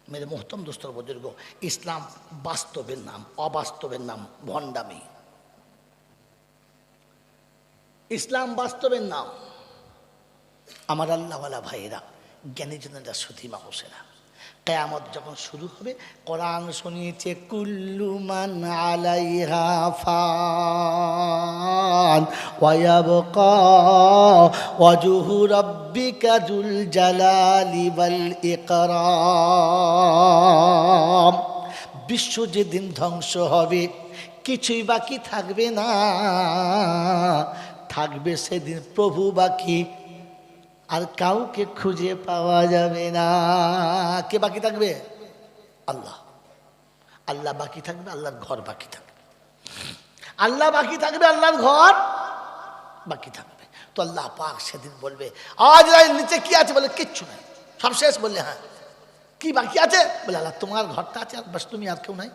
मेरे मोहतरम दोस्तों बुजुर्गों, इस्लाम वास्तवेर नाम, अबास्तवेर नाम भंडामी। इस्लाम वास्तवेर नाम। আমার আল্লাহওয়ালা ভাইয়েরা, জ্ঞানীজনেরা, সুধীমা হোসেরা, কিয়ামত যখন শুরু হবে, কোরআন শুনিয়েছে কুল্লু মান আলাইহা ফান ওয়া ইয়াবকা ওয়াজহু রাব্বিকা যুল জালালি ওয়াল ইকরাম। বিশ্ব যেদিন ধ্বংস হবে, কিছুই বাকি থাকবে না, থাকবে সেদিন প্রভু বাকি, আর কাউকে খুঁজে পাওয়া যাবে না। কে বাকি থাকবে? আল্লাহ। আল্লাহ বাকি থাকবে, আল্লাহর ঘর বাকি থাকবে। আল্লাহ বাকি থাকবে, আল্লাহর ঘর বাকি থাকবে। তো আল্লাহ পাক সেদিন বলবে, আজ নিচে কি আছে? বলে কিচ্ছু নাই, সব শেষ। বললে হ্যাঁ, কি বাকি আছে? বলে আল্লাহ তোমার ঘরটা আছে, আর বাস তুমি, আর কেউ নাই।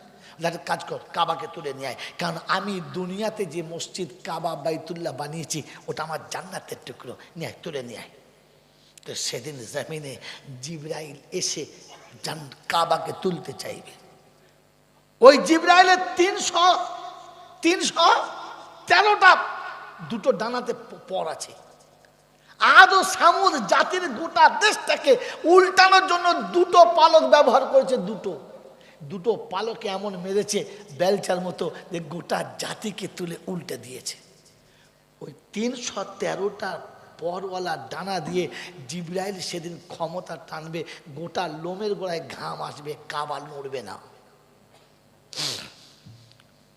কাজ কর, কাবাকে তুলে নিয়ে আয়, কারণ আমি দুনিয়াতে যে মসজিদ কাবা বাইতুল্লাহ বানিয়েছি, ওটা আমার জান্নাতের টুকরো, নিয়ে আয়, তুলে নিয়ে আয়। তো সেদিন জমিনে জিবরাইল এসে কাবাকে তুলতে চাইবে। ওই জিবরাইলের 313টা দুটো ডানাতে পর আছে। আদ ও সামুদ জাতির গোটা দেশটাকে উল্টানোর জন্য দুটো পালক ব্যবহার করেছে। দুটো পালকে এমন মেরেছে বেলচার মতো যে গোটা জাতিকে তুলে উল্টে দিয়েছে। ওই 313টা পরওয়ালা ডানা দিয়ে জিবরাইল সেদিন ক্ষমতা টানবে, গোটা লোমের গোড়ায় ঘাম আসবে, কাবা নড়বে না।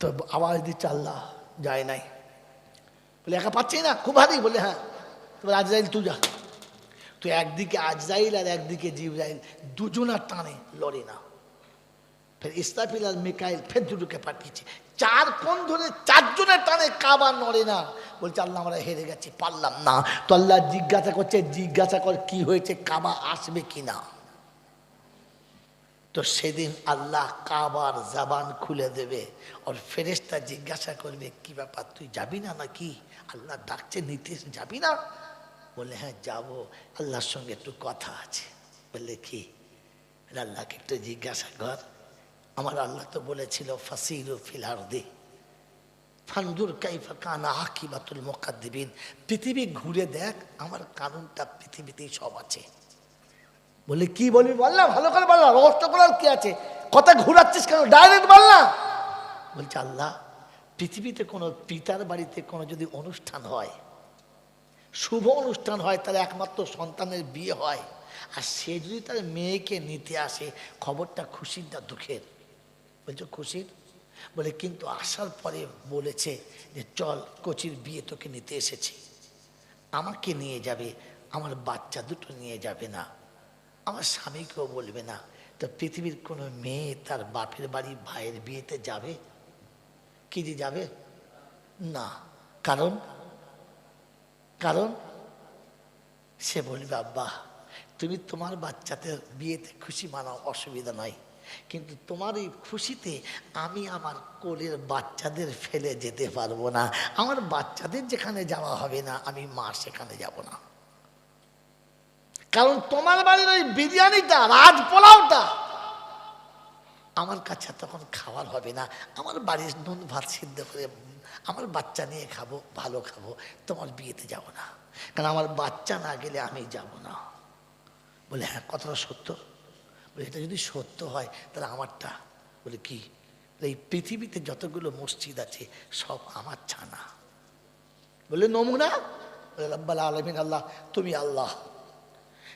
তো আওয়াজ দিচ্ছে আল্লাহ, যায় নাই। বলে একা পাচ্ছি না, খুব ভারী। বলে হ্যাঁ। বলে আজরাইল তুই যা। তো একদিকে আজরাইল আর একদিকে জিবরাইল, দুজনার টানে লড়ে না। ফের ইসরাফিল আর মিকাইল ফের দুটোকে পাঠিয়েছে, 4 কোণ ধরে 4 জনের টানে কাবা নড়ে না। বলছে আল্লাহ আমরা হেরে গেছি, পারলাম না। তো আল্লাহ জিজ্ঞাসা করছে, জিজ্ঞাসা কর কি হয়েছে, কাবা আসবে কিনা। তো সেদিন আল্লাহ কাবার জবান খুলে দেবে, আর ফেরেশতা জিজ্ঞাসা করবে কি ব্যাপার, তুই যাবি না নাকি? আল্লাহ ডাকছে, নিতে যাবি না? বলে হ্যাঁ যাবো, আল্লাহর সঙ্গে একটু কথা আছে। বললে কি? আল্লাহকে একটু জিজ্ঞাসা কর। আমার আল্লাহ তো বলেছিল ফাসিরু ফিল আরদি ফানজুর কাইফা কানা আকিবাতুল মুকাদ্দিবিন, পৃথিবী ঘুরে দেখ, আমার কানুনটা পৃথিবীতেই সব আছে। বলে কি বলবি বল না, ভালো করে বল না, রহস্য করার কি আছে, কথা ঘুরাচ্ছিস কেন, ডাইরেক্ট বল না। বলছে আল্লাহ, পৃথিবীতে কোনো পিতার বাড়িতে কোনো যদি অনুষ্ঠান হয়, শুভ অনুষ্ঠান হয়, তাহলে একমাত্র সন্তানের বিয়ে হয়, আর সে যদি তার মেয়েকে নিতে আসে, খবরটা খুশির না দুঃখের? বলছো খুশির। বলে কিন্তু আসার পরে বলেছে যে চল কোচির বিয়ে তোকে নিতে এসেছি, আমাকে নিয়ে যাবে, আমার বাচ্চা দুটো নিয়ে যাবে না, আমার স্বামীকেও বলবে না। তো পৃথিবীর কোনো মেয়ে তার বাপের বাড়ি ভাইয়ের বিয়েতে যাবে কি? যে যাবে না। কারণ কারণ সে বলবে আব্বা তুমি তোমার বাচ্চাদের বিয়েতে খুশি মানাও, অসুবিধা নাই, কিন্তু তোমার এই খুশিতে আমি আমার কোলের বাচ্চাদের ফেলে যেতে পারবো না। আমার বাচ্চাদের যেখানে যাওয়া হবে না, আমি মা সেখানে যাব না। কারণ তোমার বাড়ির ওই বিরিয়ানিটা, রাজ পোলাওটা আমার কাছে তখন খাওয়ার হবে না। আমার বাড়ির নুন ভাত সিদ্ধ করে আমার বাচ্চা নিয়ে খাবো, ভালো খাবো, তোমার বিয়েতে যাব না। কারণ আমার বাচ্চা না গেলে আমি যাব না। বলে হ্যাঁ কথাটা সত্য। বলে এটা যদি সত্য হয় তাহলে আমারটা। বলে কি? এই পৃথিবীতে যতগুলো মসজিদ আছে সব আমার ছানা। বলে নমুনা? বলে রব্বুল আলামিন আল্লাহ, তুমি আল্লাহ,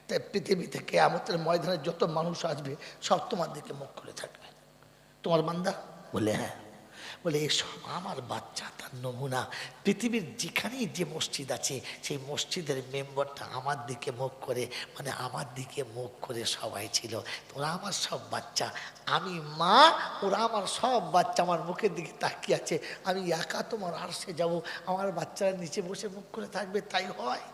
তাই পৃথিবীতে কিয়ামতের ময়দানে যত মানুষ আসবে সব তোমার দিকে মুখ করে থাকবে, তোমার বান্দা। বলে হ্যাঁ। বলে এসব আমার বাচ্চা, তার নমুনা। পৃথিবীর যেখানেই যে মসজিদ আছে সেই মসজিদের মেম্বারটা আমার দিকে মুখ করে, মানে আমার দিকে মুখ করে সবাই ছিল। ওরা আমার সব বাচ্চা, আমি মা, ওরা আমার সব বাচ্চা আমার মুখের দিকে তাকিয়ে আছে। আমি একা তোমার আরশে যাব, আমার বাচ্চারা নিচে বসে মুখ করে থাকবে, তাই হয়?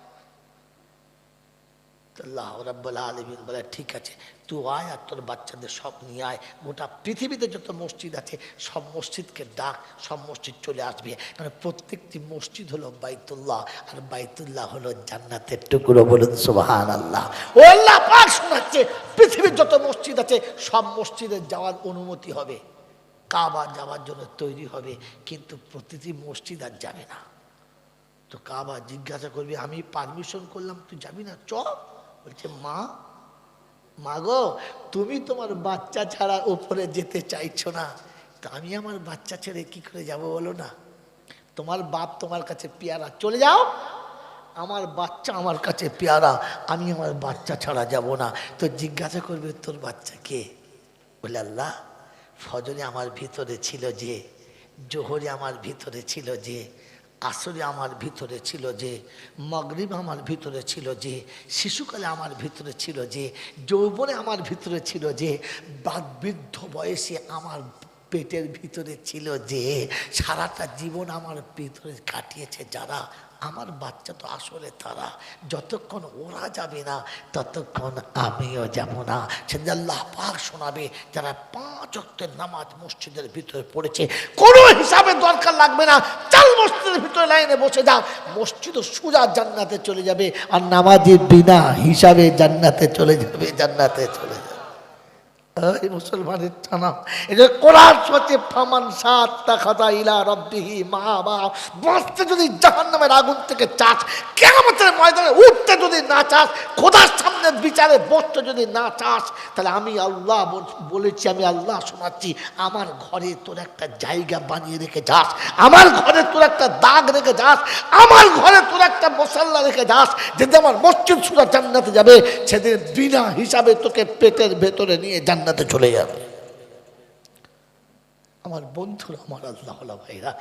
আল্লাহ রাব্বুল আলামিন বলে ঠিক আছে, তুই আয় আর তোর বাচ্চাদের সব নিয়ে আয়, গোটা পৃথিবীতে যত মসজিদ আছে সব মসজিদকে ডাক, সব মসজিদ চলে আসবে। কারণ প্রত্যেকটি মসজিদ হলো বাইতুল্লাহ, আর বাইতুল্লাহ হলো জান্নাতের টুকরো। বলুন সুবহানাল্লাহ। ও আল্লাহ পাক শোনাচ্ছে, পৃথিবীর যত মসজিদ আছে সব মসজিদে যাওয়ার অনুমতি হবে, কাবা যাওয়ার জন্য তৈরি হবে, কিন্তু প্রতিটি মসজিদ আর যাবে না। তো কাবা জিজ্ঞাসা করবে, আমি পারমিশন করলাম তুই যাবি না, চ। বলছে মা গো, তুমি তোমার বাচ্চা ছাড়া উপরে যেতে চাইছো না, তা আমি আমার বাচ্চা ছেড়ে কি করে যাব বলো না? তোমার বাপ তোমার কাছে পেয়ারা, চলে যাও। আমার বাচ্চা আমার কাছে পেয়ারা, আমি আমার বাচ্চা ছাড়া যাব না। তো জিজ্ঞাসা করবে তোর বাচ্চা কে? বলে আল্লাহ, ফজরে আমার ভিতরে ছিল যে, জোহরে আমার ভিতরে ছিল যে, আসরে আমার ভিতরে ছিল যে, মাগরিব আমার ভিতরে ছিল যে, শিশুকালে আমার ভিতরে ছিল যে, যৌবনে আমার ভিতরে ছিল যে, বৃদ্ধ বয়সে আমার পেটের ভিতরে ছিল যে, সারাটা জীবন আমার ভিতরে কাটিয়েছে যারা, আমার বাচ্চা তো আসলে তারা। যতক্ষণ ওরা যাবে না ততক্ষণ আমিও যাব না। সেদিন আল্লাহ পাক শোনাবে, যারা 5 ওয়াক্তের নামাজ মসজিদের ভিতরে পড়েছে, কোনো হিসাবে দরকার লাগবে না, চাল মসজিদের ভিতরে লাইনে বসে যাও, মসজিদও সোজা জান্নাতে চলে যাবে, আর নামাজি বিনা হিসাবে জান্নাতে চলে যাবে, জান্নাতে চলে যাবে। এই মুসলমানের টানা, এটা কোরআন সত্যি ফামান সাতটা খাতা ইলা রব্বিহি মাহাবা। বাঁচতে যদি জাহান্নামের আগুন থেকে চাস, কিয়ামতের ময়দানে উঠতে যদি না চাস, খোদার সামনে বিচারে বসতে যদি না চাস, তাহলে আমি আল্লাহ বলেছি, আমি আল্লাহ শোনাচ্ছি, আমার ঘরে তোর একটা জায়গা বানিয়ে রেখে যাস, আমার ঘরে তোর একটা দাগ রেখে যাস, আমার ঘরে তোর একটা মশাল্লা রেখে যাস, যেদিন আমার মসজিদ সুরা জান্নাতে যাবে, সেদিন বিনা হিসাবে তোকে পেটের ভেতরে নিয়ে জান্নাতে চলে যাবে। আমার বন্ধুরা, আমার আল্লাহ ভাইরা,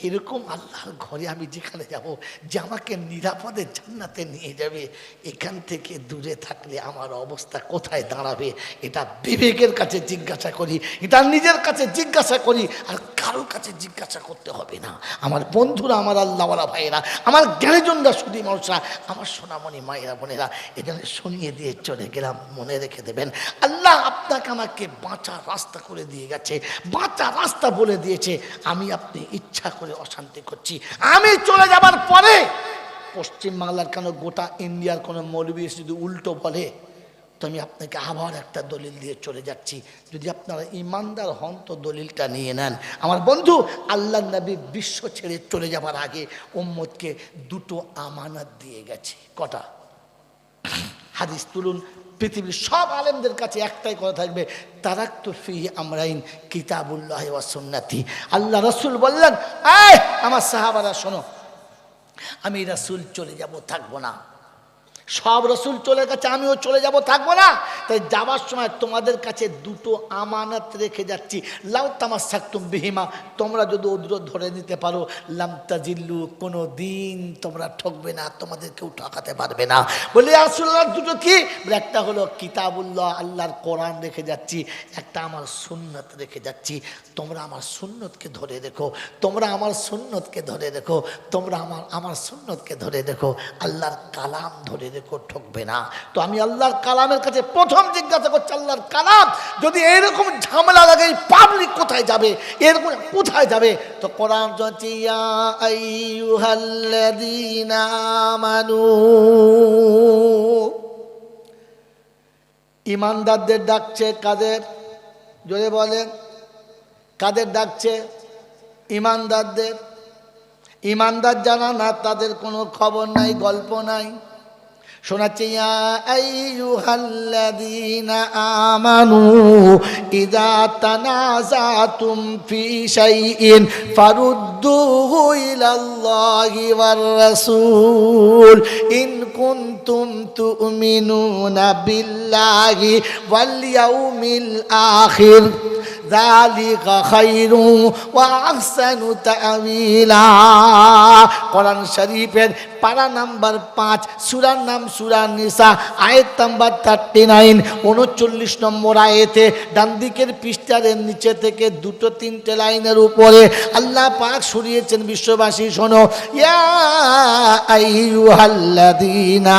এরকম আল্লাহর ঘরে আমি যেখানে যাব, যে আমাকে নিরাপদে জান্নাতে নিয়ে যাবে, এখান থেকে দূরে থাকলে আমার অবস্থা কোথায় দাঁড়াবে, এটা বিবেকের কাছে জিজ্ঞাসা করি, এটা নিজের কাছে জিজ্ঞাসা করি, আর কারোর কাছে জিজ্ঞাসা করতে হবে না। আমার বন্ধুরা, আমার আল্লাহওয়ালা ভাইয়েরা, আমার জ্ঞানীজনরা, শুধু মানুষরা, আমার সোনামণি মায়েরা বোনেরা, এখানে শুনিয়ে দিয়ে চলে গেলাম, মনে রেখে দেবেন, আল্লাহ আপনাকে আমাকে বাঁচার রাস্তা করে দিয়ে গেছে, বাঁচার রাস্তা বলে দিয়েছে। আমি আপনি ইচ্ছা করে অশান্তি করছি। আমি চলে যাবার পরে পশ্চিমবাংলার কেন গোটা ইন্ডিয়ার কোনো মৌলবি যদি উল্টো বলে, তো আমি আপনাকে আবার একটা দলিল দিয়ে চলে যাচ্ছি, যদি আপনারা ইমানদার হন তো দলিলটা নিয়ে নেন। আমার বন্ধু, আল্লাহ নবী বিশ্ব ছেড়ে চলে যাবার আগে উম্মতকে 2টো আমানত দিয়ে গেছে। কটা? হাদিস তুলুন, পৃথিবীর সব আলেমদের কাছে একটাই কথা থাকবে, তারাক্তু ফিহি আমরাইন কিতাবুল্লাহ ওয়া সুন্নতি। আল্লাহ রাসূল বললেন, এই আমার সাহাবারা শোনো, আমি রাসূল চলে যাব, থাকবো না। সব রাসূল চলে গেছে, আমিও চলে যাব, থাকবো না। তাই যাবার সময় তোমাদের কাছে 2টো আমানত রেখে যাচ্ছি, লাউ তামাসসাকতুম বিহিমা, তোমরা যদি ওদের ধরে নিতে পারো, লাম তাজিল্লু, কোনো দিন তোমরা ঠকবে না, তোমাদের কেউ ঠকাতে পারবে না। বলে রাসূলুল্লাহ 2টো কি? একটা হলো কিতাবুল্লাহ, আল্লাহর কোরআন রেখে যাচ্ছি, একটা আমার সুন্নত রেখে যাচ্ছি। তোমরা আমার সুন্নতকে ধরে রেখো, তোমরা আমার সুন্নতকে ধরে রেখো, তোমরা আমার সুন্নতকে ধরে রেখো, আল্লাহর কালাম ধরে রেখো, ঠকবে না। তো আমি আল্লাহর কালামের কাছে প্রথম জিজ্ঞাসা করছি, আল্লাহর কালাম যদি এরকম ঝামেলা লাগে, পাবলিক কোথায় যাবে, এরকম কোথায় যাবে? তো কোরআন বলছে, ইয়া আইয়ুহাল্লাযীনা আমানু, ইমানদারদের ডাকছে। কাদের? জোরে বলেন, কাদের ডাকছে? ইমানদারদের। ইমানদার যারা না, তাদের কোনো খবর নাই, গল্প নাই। শোনাচ্ছে, ইয়া আইয়ুহাল্লাযীনা আমানু ইযা তানাযাতুম ফি শাইইন ফারুদ্দুহু ইলাল্লাহি ওয়ার রাসূল ইন কুনতুম তুমিনুনা বিল্লাহি ওয়াল ইয়াউমিল আখির যালিকা খায়রু ওয়া আহসানু তা'ওয়িলা। কোরআন শরীফের পারা নাম্বার 5, সূরার নাম সূরা নিসা, আয়াত নাম্বার 39, 39 নম্বর আয়াতে ডান দিকের পৃষ্ঠার নিচে থেকে 2-3 লাইনের উপরে আল্লাহ পাক শুনিয়েছেন, বিশ্ববাসী শোনো, ইয়া আইয়ুহাল্লাযীনা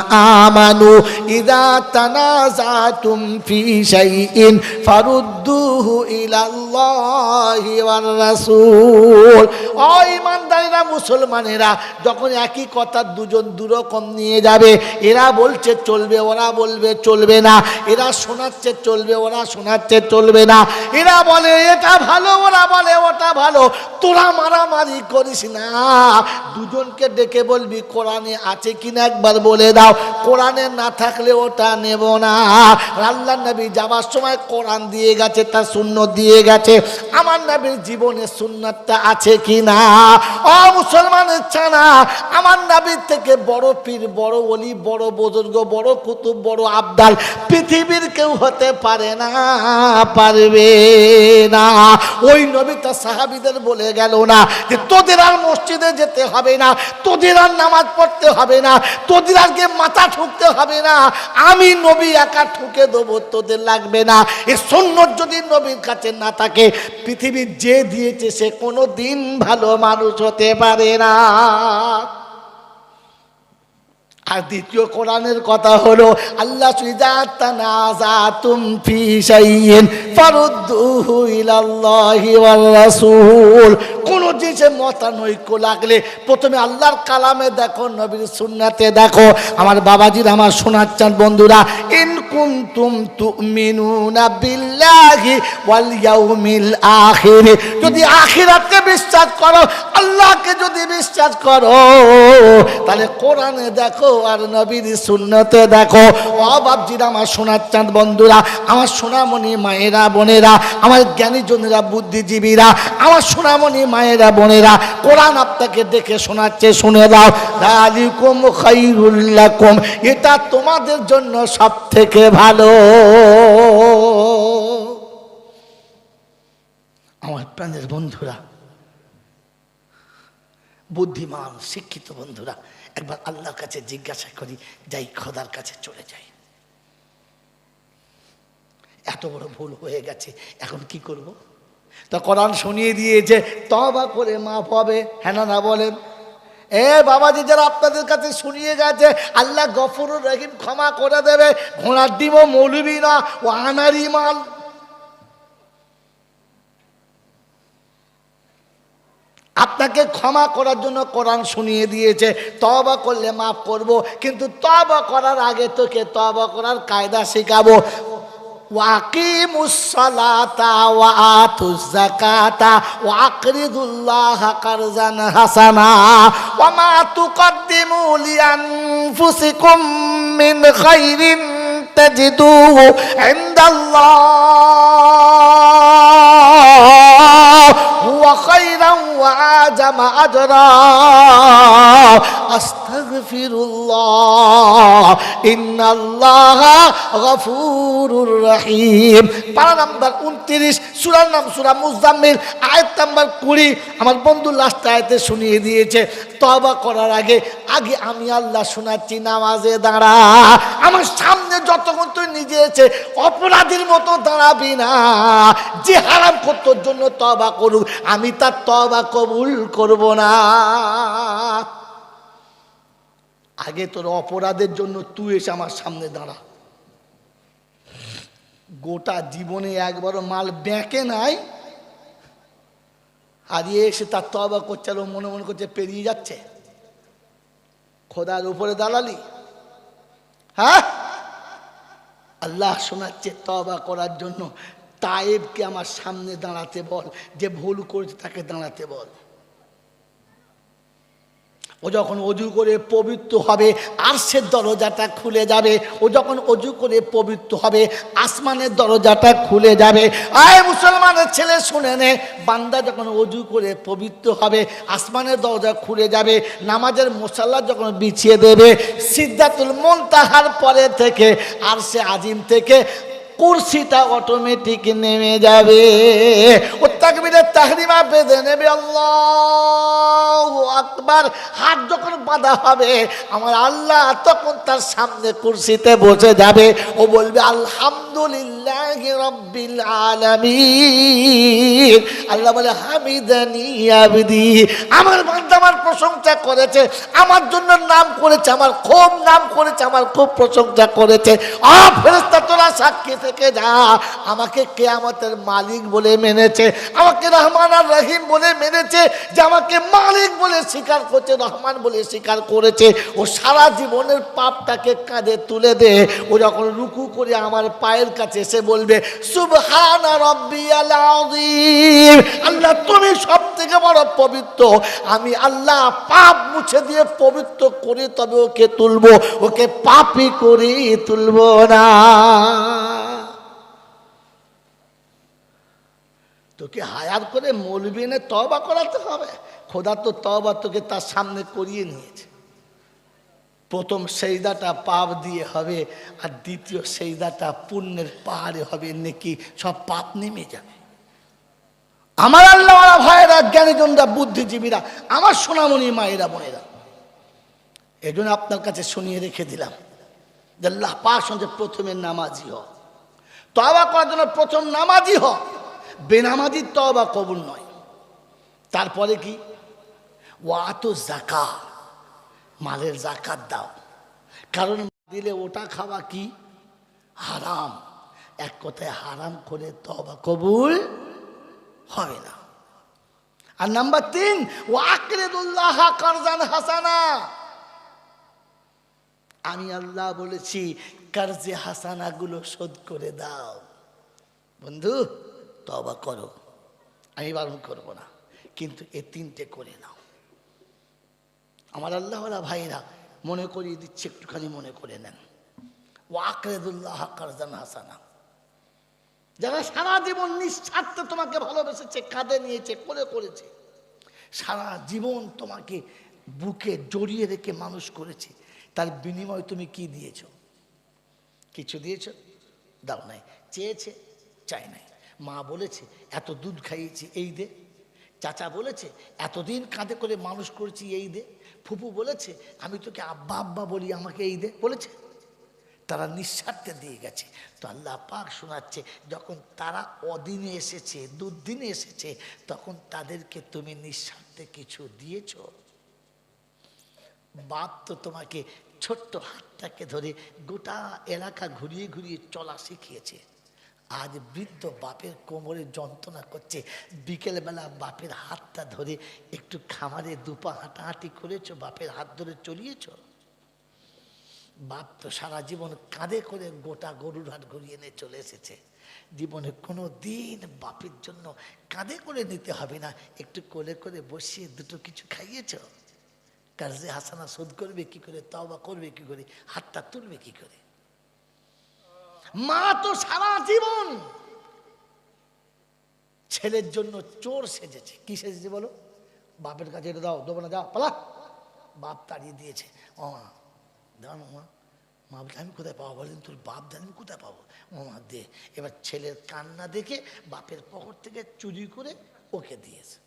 আমানু ইযা তানাযাতুম ফি শাইইন ফারুদ্দুহু ইলাল্লাহি ওয়ার রাসূল। ও ঈমানদারেরা, মুসলমানেরা, যখন একই কথা দুজন দুরকম নিয়ে যাবে, এরা বলছে চলবে, ওরা বলবে চলবে না, এরা শোনাচ্ছে চলবে, ওরা শোনাচ্ছে চলবে না, এরা বলে এটা ভালো, ওরা বলে ওটা ভালো, তোরা মারামারি করিস না। দুজনকে ডেকে বলবি কোরআনে আছে কিনা একবার বলে দাও, কোরআনে না থাকলে ওটা নেব না। আল্লাহর নবী যাবার সময় কোরআন দিয়ে গেছে, তার সুন্নাত দিয়ে গেছে, আমার নবীর জীবনে সুন্নাতটা আছে কিনা? ও মুসলমানের ছানা, আমার নবীর থেকে বড় পীর, বড় ওলি, বড় বুজুর্গ, বড় কুতুব, বড় আবদাল পৃথিবীর কেউ হতে পারে না, পারবে না। ওই নবী তার সাহাবীদের বলে গেল না যে তোদের আর মসজিদে যেতে হবে না, তোদের আর নামাজ পড়তে হবে না, তোদের আগে মাথা ঠুকতে হবে না, আমি নবী একা ঠুকে দেবো, তোদের লাগবে না। এই সুন্নাত যদি নবীর কাছে না থাকে, পৃথিবীর যে দিয়েছে সে কোনো দিন ভালো মানুষ হতে পারে না। আর দ্বিতীয় কোরআনের কথা হলো আল্লাহ ইযা তানাযাতুম ফি শাইইন ফারুদ্দুহু ইলাল্লাহি ওয়ার রাসূল। কোন জিনিসে মতানৈক্য লাগলে প্রথমে আল্লাহর কালামে দেখো, নবীর সুন্নাতে দেখো। আমার বাবাজির, আমার শোনাচ্ছেন বন্ধুরা, ইন কুনতুম তুমিনুনা বিল্লাহি ওয়াল ইয়াউমিল আখির, যদি আখিরাতে বিশ্বাস করো, আল্লাহকে যদি বিশ্বাস করো, তাহলে কোরআনে দেখো আর নবীর সুন্নতে দেখো। ও বাপজিরা, আমার শোনাচ্ছেন বন্ধুরা, আমার সোনামণি মায়েরা, বোনেরা, আমার জ্ঞানীজনেরা, বুদ্ধিজীবীরা, আমার সোনামণি মায়েরা, বোনেরা, কোরআন আপনাকে দেখে শোনাচ্ছে, শুনে দাও। যালিকুম খায়রুল লাকুম, এটা তোমাদের জন্য সব থেকে ভালো। আমার প্রাণের বন্ধুরা, বুদ্ধিমান শিক্ষিত বন্ধুরা, একবার আল্লাহর কাছে জিজ্ঞাসা করি, যাই খোদার কাছে চলে যাই, এত বড় ভুল হয়ে গেছে, এখন কি করব? তো কোরআন শুনিয়ে দিয়েছে তওবা করে মাফ হবে, হ্যাঁ না বলেন? এ বাবাজি, যারা আপনাদের কাছে শুনিয়ে গেছে আল্লাহ গফুরুর রহিম, ক্ষমা করে দেবে, ঘোড়ার ডিম মৌলবি না, ও আনারি মাল। আপনাকে ক্ষমা করার জন্য কোরআন শুনিয়ে দিয়েছে, তওবা করলে মাফ করব, কিন্তু তওবা করার আগে তোকে তওবা করার কায়দা শেখাবো। ওয়াকিমুস সালাতা ওয়া আতুজ যাকাতা ওয়া আকরিদুল্লাহা কারজান হাসানা ওয়া মা তুকদ্দিমু লিআনফুসিকুম মিন খাইরিন তাজিদুহু ইনদাল্লাহ হুয়া খাইরান ওয়া আজামা আজরা আস্তাগফিরুল্লাহ ইন্নাল্লাহা গফুরুর রহিম। পারা নাম্বার 29, সূরার নাম সূরা মুজাম্মিল, আয়াত নাম্বার 20। আমার বন্ধু লাস্ট আয়াতে শুনিয়ে দিয়েছে তওবা করার আগে আমি আল্লাহ শোনাচ্ছি, নামাজে দাঁড়া, আমার সামনে যতক্ষণ তুই নিজে এসে অপরাধীর মতো দাঁড়াবি না। যে হারাম করতোর জন্য তওবা করুক, আমি তার তওবা কবুল করব না। আগে তোর অপরাধের জন্য তুই এসে আমার সামনে দাঁড়া। গোটা জীবনে একবারও মাল ব্যাঁকে নাই, আর এসে তার তওবা করছে, আর মনে মনে করছে পেরিয়ে যাচ্ছে। খোদার উপরে দালালি। হ্যাঁ, আল্লাহ শোনাচ্ছে তওবা করার জন্য তায়েবকে আমার সামনে দাঁড়াতে বল, যে ভুল করেছে তাকে দাঁড়াতে বল। ও যখন অজু করে পবিত্র হবে, আরশের দরজাটা খুলে যাবে। ও যখন অজু করে পবিত্র হবে, আসমানের দরজাটা খুলে যাবে। আয় মুসলমানের ছেলে শুনে নে, বান্দা যখন অজু করে পবিত্র হবে, আসমানের দরজা খুলে যাবে। নামাজের মুসাল্লা যখন বিছিয়ে দেবে, সিদরাতুল মুনতাহার পরে থেকে, আরশে আজিম থেকে কুরসিটা অটোমেটিক নেমে যাবে। ও তাকবীরের তাহরিমা বেঁধে নেবে, আল্লাহু আকবার। হাত যখন বাঁধা হবে আমার আল্লাহ তখন তার সামনে কুরসিতে বসে যাবে। ও বলবে আলহামদুলিল্লাহি রাব্বিল আলামিন। আল্লাহ বলে হামিদানি আবদি, আমার বান্দা আমার প্রশংসা করেছে, আমার জন্য নাম করেছে, আমার খুব নাম করেছে, আমার খুব প্রশংসা করেছে। ফেরেশতা তোরা সাক্ষী থেকে যা, আমাকে কিয়ামতের মালিক বলে মেনেছে, আমাকে রহমান আর রহিম বলে মেনেছে, যে আমাকে মালিক বলে স্বীকার করছে, রহমান বলে স্বীকার করেছে। ও সারা জীবনের পাপটাকে কাঁধে তুলে দে। ও যখন রুকু করে আমার পায়ের কাছে এসে বলবে সুবহানা রাব্বিয়াল আযীম, আল্লাহ তুমি সব থেকে বড় পবিত্র, আমি আল্লাহ পাপ মুছে দিয়ে পবিত্র করে তবে ওকে তুলবো, ওকে পাপী করে তুলবো না। তোকে হায়ার করে মৌলবি এনে তওবা করাতে হবে? খোদা তো তওবা তোকে তার সামনে করিয়ে নিয়েছে। প্রথম সেজদাটা পাপ দিয়ে হবে, আর দ্বিতীয় সেজদাটা পুণ্যের পাহাড়ে হবে, নেকি সব পাপ নেমে যাবে। আমার আল্লাহ ভাইয়েরা, জ্ঞানীজনরা, বুদ্ধিজীবীরা, আমার সোনামণি মায়েরা বোনেরা, এই জন্য আপনার কাছে শুনিয়ে রেখে দিলাম যে আল্লাহ পাক সঙ্গে প্রথমে নামাজি হ, তওবা করার জন্য প্রথম নামাজি হ। বেনামাজির তওবা কবুল নয়। তারপরে কি? ওয়াতো যাকা, মালের যাকাত দাও, কারণ দিলে ওটা খাওয়া কি হারাম। এক কথায় হারাম করে তওবা কবুল হবে না। আর নাম্বার 3, ওয়াকরিদুল্লাহ কারজান হাসানা, আমি আল্লাহ বলেছি কারজে হাসানা গুলো শোধ করে দাও। বন্ধু তওবা করো, আমি বারণ করবো না, কিন্তু এই 3টে করে নাও। আমার আল্লাহওয়ালা ভাইরা মনে করিয়ে দিচ্ছে, একটুখানি মনে করে নেন। ওয়াকরিদুল্লাহ কারজান হাসানা, যারা সারা জীবন নিঃস্বার্থে তোমাকে ভালোবেসেছে, কাঁধে নিয়েছে, করেছে, সারা জীবন তোমাকে বুকে জড়িয়ে রেখে মানুষ করেছে, তার বিনিময়ে তুমি কি দিয়েছ? কিছু দিয়েছ? দাও নাই। চেয়েছে? চাই নাই। মা বলেছে এত দুধ খাইয়েছি, এই দে। চাচা বলেছে এতদিন কাঁধে করে মানুষ করেছি, এই দে। ফুপু বলেছে আমি তোকে আব্বা আব্বা বলি, আমাকে এই দে, বলেছে। তারা নিঃস্বার্থে দিয়ে গেছে। তো আল্লাহ পাক শোনাচ্ছে, যখন তারা অদিনে এসেছে, দুর্দিনে এসেছে, তখন তাদেরকে তুমি নিঃস্বার্থে কিছু দিয়েছ? বাপ তো তোমাকে ছোট্ট হাতটাকে ধরে গোটা এলাকা ঘুরিয়ে ঘুরিয়ে চলা শিখিয়েছে। আজ বৃদ্ধ বাপের কোমরে যন্ত্রণা করছে, বিকেলবেলা বাপের হাতটা ধরে একটু খামারে দুপা হাঁটাহাঁটি করেছো, বাপের হাত ধরে চলিয়েছ। বাপ তো সারা জীবন কাঁধে করে গোটা গরুর হাট ঘুরিয়ে নিয়ে চলে এসেছে। জীবনে কোনো দিন বাপের জন্য কাঁধে করে নিতে হবে না, একটু কোলে করে বসিয়ে দুটো কিছু খাইয়েছ। কারজে হাসানা শোধ করবে কি করে? তওবা করবে কি করে? হাতটা তুলবে কি করে? মা তো সারা জীবন ছেলের জন্য চোর সেজেছে। কি সেজেছে বলো? বাপের কাছে এটা দাও, দেবো না, যাও পালা। বাপ তাড়িয়ে দিয়েছে। ও মা দাও না, মা। মা বলছে আমি কোথায় পাবো? বলেন তোর বাপ দেন, আমি কোথায় পাবো? ও মা দে। এবার ছেলের কান্না দেখে বাপের পকেট থেকে চুরি করে ওকে দিয়েছে।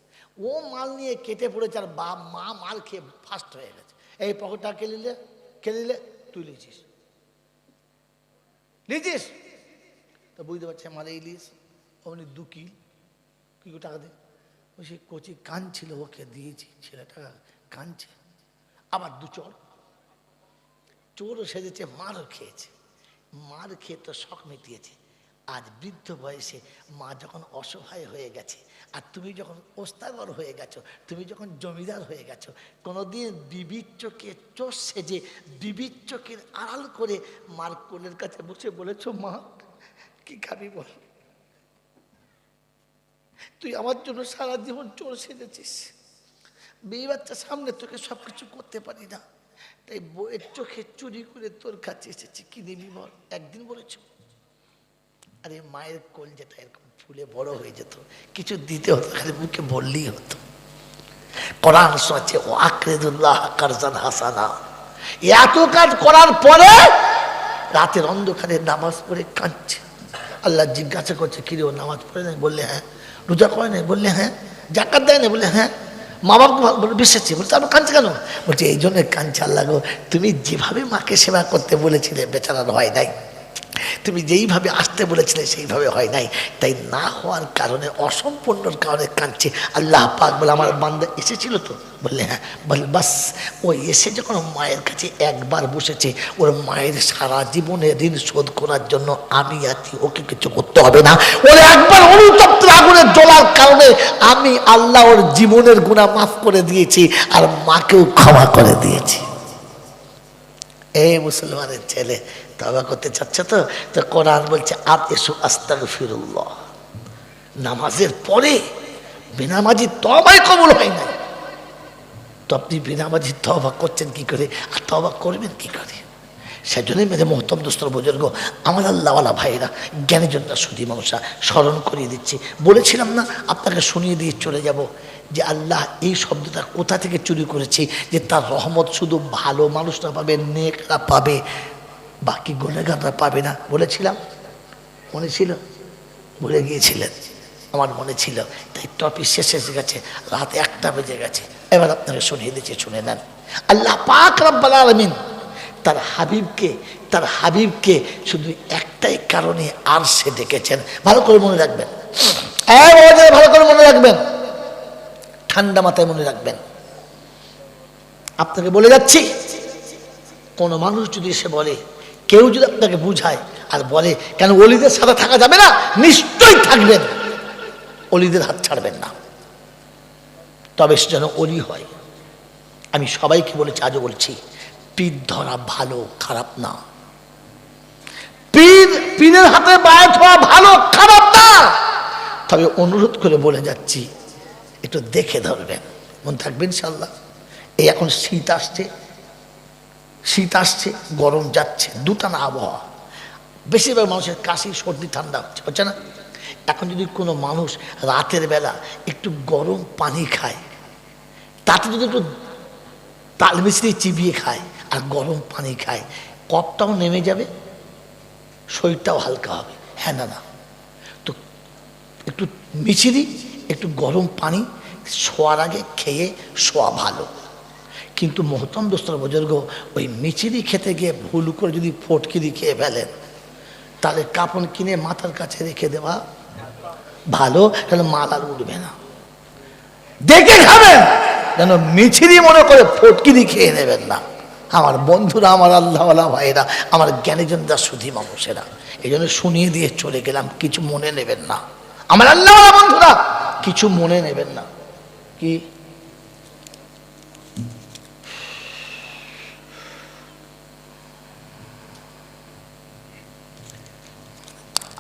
ও মাল নিয়ে কেটে পড়েছে, আর বাপ মা মাল খেয়ে ফার্স্ট হয়ে গেছে। এই পকেটটা কে নিলে? তুই লিছিস তো বুঝতে পারছে মাল এই লিস। অমনি 2 কি টাকা দে। ওই সে কচি কান ছিল, ওকে দিয়েছি, ছেলেটা কানছে। আবার 2 চোরও সেজেছে, মারও খেয়েছে। মার খেয়ে তো শখ মিটিয়েছে। আজ বৃদ্ধ বয়সে মা যখন অসহায় হয়ে গেছে, আর তুমি যখন ওস্তাগর হয়ে গেছো, তুমি যখন জমিদার হয়ে গেছো, কোনোদিন বিবির চোখে চোর সেজে বিবির চোখের আড়াল করে মার কোলের কাছে বসে বলেছো, মা কি খাবি বল? তুই আমার জন্য সারা জীবন চোর সেজেছিস, মেয়ে বাচ্চা সামনে তোকে সবকিছু করতে পারি না, তাই বইয়ের চোখে চুরি করে তোর কাছে এসেছি, কি দিবি বল? একদিন বলেছ? আরে মায়ের কোল যেটা এরকম ফুলে বড় হয়ে যেত, কিছু দিতে হতো, খালি মুখে বললেই হতো। কোরআন শোনাচ্ছে ওয়াকরিদুল্লাহ কারজান হাসানা। এত কাজ করার পরে রাতের অন্ধকারে নামাজ পড়ে কাঁদছে, আল্লাহ জিজ্ঞাসা করছে, কিরে ও নামাজ পড়ে নাই? বললে হ্যাঁ। রোজা করে নাই? বললে হ্যাঁ। জাকাত দেয় না? বললে হ্যাঁ। মা বাবা বিশ্বাসী? বলছে আমার কাঁদছে কেন? বলছে এই জন্য কাঁদছে, আল্লাহ গো তুমি যেভাবে মাকে সেবা করতে বলেছিলে বেচারার হয় নাই, তুমি যেইভাবে আসতে বলেছিলে সেইভাবে হয় নাই, তাই না হওয়ার কারণে, অসম্পূর্ণর কারণে কাঁদছে। আল্লাহ পাক বলে আমার বান্দা এসেছিল তো? বললে হ্যাঁ। বলে বাস, ও এসে যখন মায়ের কাছে একবার বসেছে, ওর মায়ের সারা জীবনের ঋণ শোধ করার জন্য আমি আছি, ওকে কিছু করতে হবে না। ওর একবার অনুতপ্ত আগুনে জ্বলার কারণে আমি আল্লাহ ওর জীবনের গুনাহ মাফ করে দিয়েছি, আর মাকেও ক্ষমা করে দিয়েছি। এই মুসলমানের ছেলে তওবা করতে চাচ্ছে তো? তো কোরআন বলছে আতেশু আস্তাগফিরুল্লাহ, নামাজের পরে বেনামাজি তওবাই কবুল হয় না। তো আপনি বেনামাজি তওবা করছেন কি করে, আর তওবা করবেন কি করে? সেজন্যই মেরে মহতম দোস্তর বুজুর্গ, আমার আল্লাহওয়ালা ভাইরা, জ্ঞানীজনরা সুধী মানুষরা স্মরণ করিয়ে দিচ্ছি। বলেছিলাম না আপনাকে শুনিয়ে দিয়ে চলে যাব যে আল্লাহ এই শব্দটা কোথা থেকে চুরি করেছি, যে তার রহমত শুধু ভালো মানুষরা পাবে, নেকরা পাবে, বাকি গুনেগাররা পাবে না। বলেছিলাম, মনে ছিল? ভুলে গিয়েছিলেন? আমার মনে ছিল, তাই টপিক শেষ এসে গেছে, রাত 1টা বেজে গেছে। এবার আপনাকে শুনিয়ে দিচ্ছি, শুনে নেন। আল্লাহ পাক রব্বুল আলামিন তার হাবিবকে শুধু একটাই কারণে আর সে ডেকেছেন। ভালো করে মনে রাখবেন, ভালো করে মনে রাখবেন, ঠান্ডা মাথায় মনে রাখবেন। আপনাকে বলে যাচ্ছি, কোন মানুষ যদি এসে বলে, কেউ যদি আপনাকে বুঝায় আর বলে কেন ওলিদের সাথে থাকা যাবে না, নিশ্চয়ই থাকবেন, ওলিদের হাত ছাড়বেন না, তবে সে যেন ওলি হয়। আমি সবাইকে বলেছি, আজও বলছি, পীর ধরা ভালো, খারাপ না। পীরের হাতে বায়াত হওয়া ভালো, খারাপ না। তবে অনুরোধ করে বলে যাচ্ছি, একটু দেখে ধরবেন, মন থাকবেন ইনশাআল্লাহ। এই এখন শীত আসছে, গরম যাচ্ছে, দুটানা আবহাওয়া। বেশিরভাগ মানুষের কাশি, সর্দি, ঠান্ডা হচ্ছে না? এখন যদি কোনো মানুষ রাতের বেলা একটু গরম পানি খায়, তাতে যদি একটু তাল মিছরি চিবিয়ে খায় আর গরম পানি খায়, কফটাও নেমে যাবে, শরীরটাও হালকা হবে। হ্যাঁ না? তো একটু মিছরি, একটু গরম পানি শোয়ার আগে খেয়ে শোয়া ভালো। কিন্তু মহতম দোস্তর বুজুর্গ, ওই মিছরি খেতে গিয়ে ভুল করে যদি ফটকিরি খেয়ে ফেলেন, তাহলে কাপড় কিনে মাথার কাছে রেখে দেওয়া ভালো, তাহলে মাল আর উঠবে না। দেখে খাবেন, যেন মিছিরি মনে করে ফটকিরি খেয়ে নেবেন না। আমার বন্ধুরা, আমার আল্লাহওয়ালা ভাইরা, আমার জ্ঞানীজনরা সুধী মানুষেরা, এই জন্য শুনিয়ে দিয়ে চলে গেলাম, কিছু মনে নেবেন না। আমার আল্লাহওয়ালা বন্ধুরা, কিছু মনে নেবেন না। কি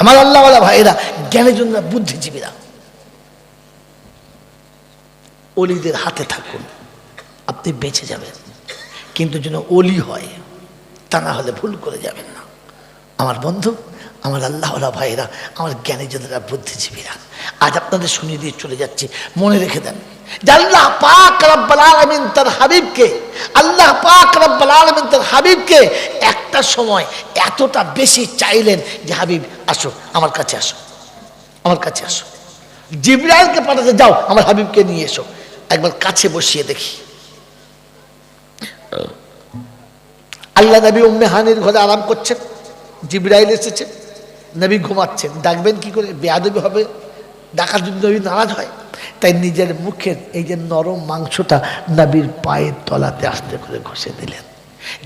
আমার আল্লাহওয়ালা ভাইরা, জ্ঞানীজনরা, বুদ্ধিজীবীরা, ওলিদের হাতে থাকুন, আপনি বেঁচে যাবেন। কিন্তু যেন ওলি হয়, তা না হলে ভুল করে যাবেন না। আমার বন্ধু, আমার আল্লাহওয়ালা ভাইরা, আমার জ্ঞানীজনেরা, বুদ্ধিজীবীরা, আজ আপনাদের শুনিয়ে দিয়ে চলে যাচ্ছি, মনে রেখে দেন যে আল্লাহ পাক রব্বুল আলামিন তার হাবিবকে, আল্লাহ পাক রব্বুল আলামিন তার হাবিবকে একটা সময় এতটা বেশি চাইলেন যে হাবিব আসো, আমার কাছে আসো, আমার কাছে আসো। জিবরাইলকে পাঠাতে, যাও আমার হাবিবকে নিয়ে এসো, একবার কাছে বসিয়ে দেখি। আল্লাহ নবী উম্মে হানির ঘরে আরাম করছেন, জিবরাইল এসেছে, নবী ঘুমাচ্ছেন, ডাকবেন কি করে? বেয়াদবি হবে, ডাকার যদি নবী নারাজ হয়। তাই নিজের মুখের এই যে নরম মাংসটা নবীর পায়ের তলাতে আস্তে করে ঘষে দিলেন।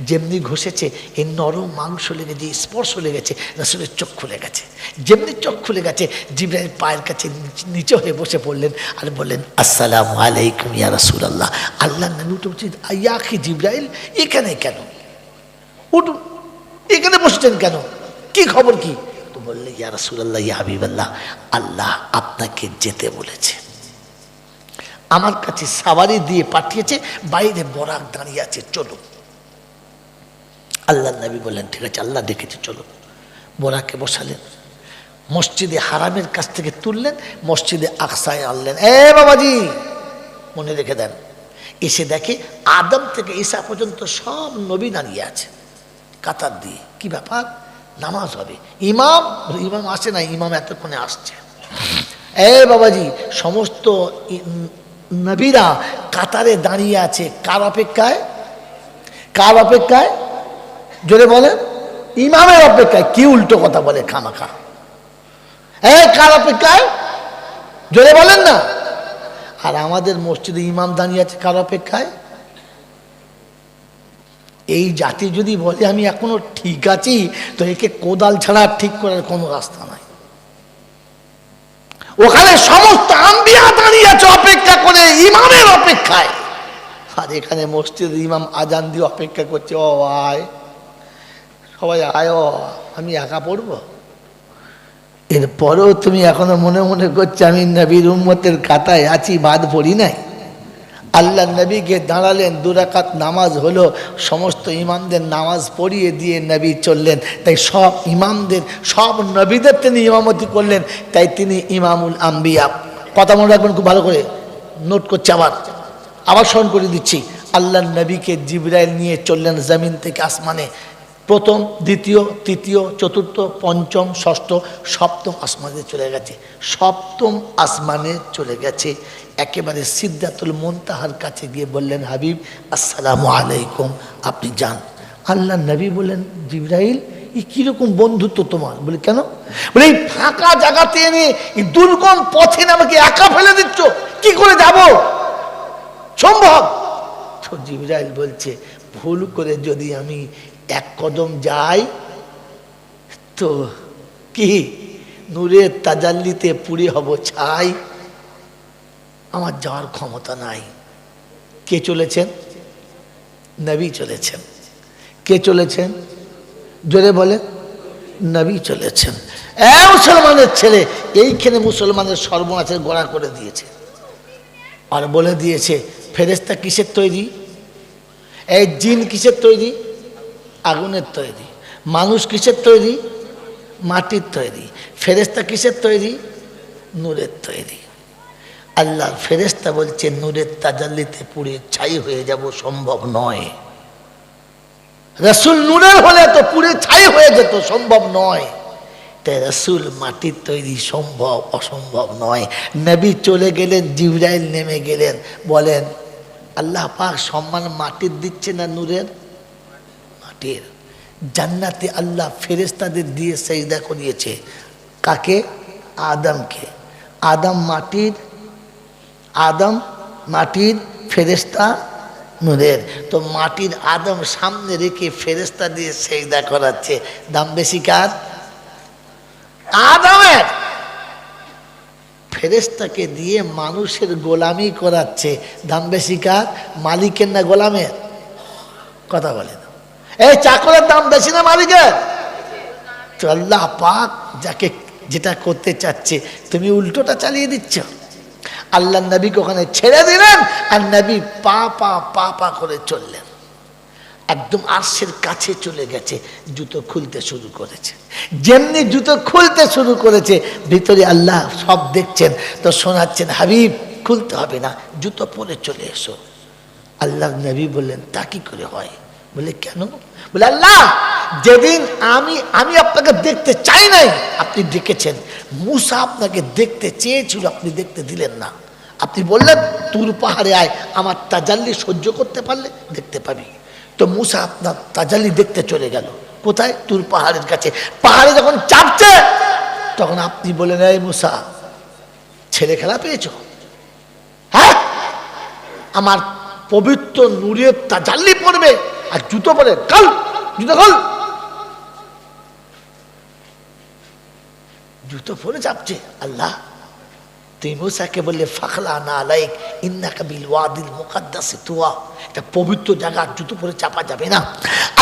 যেমনি ঘষেছে, এই নরম মাংস লেগে, যে স্পর্শ লেগেছে, রাসূলের চোখ খুলে গেছে। যেমনি চোখ খুলে গেছে, জিবরাইল পায়ের কাছে নিচে হয়ে বসে পড়লেন আর বললেন, আসসালামু আলাইকুম ইয়া রাসূলুল্লাহ। আল্লাহ নবী উঠে বলছেন, ইয়া আখি জিবরাইল, এখানে কেন? উঠুন, এখানে বসছেন কেন? কি খবর কি? তো বললে, ইয়া রাসূলুল্লাহ, ইয়া হাবিবাল্লাহ, আল্লাহ আপনাকে যেতে বলেছে, আমার কাছে সাওয়ারি দিয়ে পাঠিয়েছে, বাইরে বরাক দাঁড়িয়ে আছে, চলো। আল্লাহ নবী বললেন, ঠিক আছে, আল্লাহ ডেকেছে, চলো। বোরাকে বসালেন, মসজিদে হারামের কাছ থেকে তুললেন, মসজিদে আকসায় আনলেন। বাবাজি, মনে রেখে দেন, এসে দেখে আদম থেকে ঈসা পর্যন্ত সব নবী দাঁড়িয়ে আছে কাতার দিয়ে। কি ব্যাপার? নামাজ হবে। ইমাম ইমাম আসে না, ইমাম এতক্ষণে আসছে। বাবাজি, সমস্ত নবীরা কাতারে দাঁড়িয়ে আছে কার অপেক্ষায়? কার অপেক্ষায়? জোরে বলেন। ইমামের অপেক্ষায়। কি উল্টো কথা বলে খামাখা? কার অপেক্ষায়? জোরে বলেন না। আর আমাদের মসজিদে ইমাম দাঁড়িয়ে আছে কার অপেক্ষায়? এই জাতি যদি বলে আমি এখনো ঠিক আছি, তো একে কোদাল ছাড়া ঠিক করার কোনো রাস্তা নাই। ওখানে সমস্ত আম্বিয়া দাঁড়িয়ে আছে অপেক্ষা করে, ইমামের অপেক্ষায়। আর এখানে মসজিদের ইমাম আজান দিয়ে অপেক্ষা করছে, ও আয় সবাই আয়, আমি একা পড়বো। এরপরেও তুমি এখনো মনে মনে করছো আমি নবীর উম্মতের খাতায় আছি, বাদ পড়ি নাই। আল্লাহ নবীকে দাঁড়ালেন, 2 রাকাত নামাজ হলো, সমস্ত ইমামদের নামাজ পড়িয়ে দিয়ে নবী চললেন। তাই সব ইমামদের, সব নবীদের তিনি ইমামতি করলেন, তাই তিনি ইমামুল আম্বিয়া। কথা মনে রাখবেন খুব ভালো করে, নোট করছে। আবার স্মরণ করে দিচ্ছি। আল্লাহ নবীকে জিবরাইল নিয়ে চললেন জমিন থেকে আসমানে। প্রথম, দ্বিতীয়, তৃতীয়, চতুর্থ, পঞ্চম, ষষ্ঠ, সপ্তম আসমানে চলে গেছে। সপ্তম আসমানে চলে গেছে, একেবারে সিদরাতুল মুনতাহার কাছে গিয়ে বললেন, হাবিব আসসালামু আলাইকুম, আপনি যান। আল্লাহ নবী বললেন, জিবরাইল এই কিরকম বন্ধুত্ব তোমার? বলে কেন? বলে এই ফাঁকা জায়গাতে এনে এই দুর্গম পথে আমাকে একা ফেলে দিচ্ছ, কি করে যাব? সম্ভব? তো জিবরাইল বলছে, ভুল করে যদি আমি 1 কদম যাই তো কি নূরের তাজাল্লিতে পুড়ে হব ছাই, আমার যাওয়ার ক্ষমতা নাই। কে চলেছেন? নবী চলেছেন। কে চলেছেন? জোরে বলে। নবী চলেছেন। মুসলমানের ছেলে এইখানে মুসলমানের সর্বনাশের গোড়া করে দিয়েছে। আর বলে দিয়েছে ফেরেশতা কিসের তৈরি? জিন কিসের তৈরি? আগুনের তৈরি। মানুষ কিসের তৈরি? মাটির তৈরি। ফেরেশতা কিসের তৈরি? নূরের তৈরি। আল্লাহ ফেরেশতা বলছে নূরের তাজাল্লিতে পুড়ে ছাই হয়ে যাব, সম্ভব নয়। রাসূল নূরের হলে তো পুড়ে ছাই হয়ে যেত, সম্ভব নয়। তাই রাসূল মাটির তৈরি, সম্ভব, অসম্ভব নয়। নবী চলে গেলেন, জিবরাইল নেমে গেলেন। বলেন আল্লাহ পাক সম্মান মাটির দিচ্ছে না নূরের? মাটির। জান্নাতে আল্লাহ ফেরেশতাদের দিয়ে সেজদা করিয়েছে। কাকে? আদমকে। আদম মাটির, আদম মাটির, ফেরেশতা নূরের। তো মাটির আদম সামনে রেখে ফেরেশতা দিয়ে সেজদা করাচ্ছে, দাম বেশি কার? আদমের। ফেরেশতাকে দিয়ে মানুষের গোলামি করাচ্ছে, দাম বেশি কার? মালিকের না গোলামের? কথা বলেন। চাকরের দাম বেশি না মালিকের? তো আল্লাহ পাক যাকে যেটা করতে চাচ্ছে তুমি উল্টোটা চালিয়ে দিচ্ছ। আল্লাহ নবীকে ওখানে ছেড়ে দিলেন, আর নবী পা পা পা পা করে চললেন, একদম আরশের কাছে চলে গেছে। জুতো খুলতে শুরু করেছে। যেমনি জুতো খুলতে শুরু করেছে, ভিতরে আল্লাহ সব দেখছেন, তো শোনাচ্ছেন, হাবিব খুলতে হবে না, জুতো পরে চলে এসো। আল্লাহ নবী বললেন, তা কি করে হয়? বলে কেন? বলে আল্লাহ যেদিন আমি আপনাকে দেখতে চাই নাই, আপনি ডেকেছেন। মূসা আপনাকে দেখতে চেয়েছিল, আপনি দেখতে দিলেন না। আপনি বললেন তুর পাহাড়ে আয়, আমার তাজাল্লি সহ্য করতে পারলে দেখতে পাবি। তো মূসা আপনার তাজাল্লি দেখতে চলে গেল। কোথায়? তুর পাহাড়ের কাছে। পাহাড়ে যখন চাপছে, তখন আপনি বলেন, এই মূসা ছেলে খেলা পেয়েছ? হ্যাঁ, আমার পবিত্র নূরের তাজাল্লি পড়বে আর জুতো পরে কাল, জুতো খোল। জুতো পরে চাপছে। আল্লাহ তুই মূসাকে বললে ফাখলা না আলাইক ইন্নাকা বিল ওয়াদিল মুকাদ্দাস তুয়া, এটা পবিত্র জায়গা, জুতো পরে চাপা যাবে না।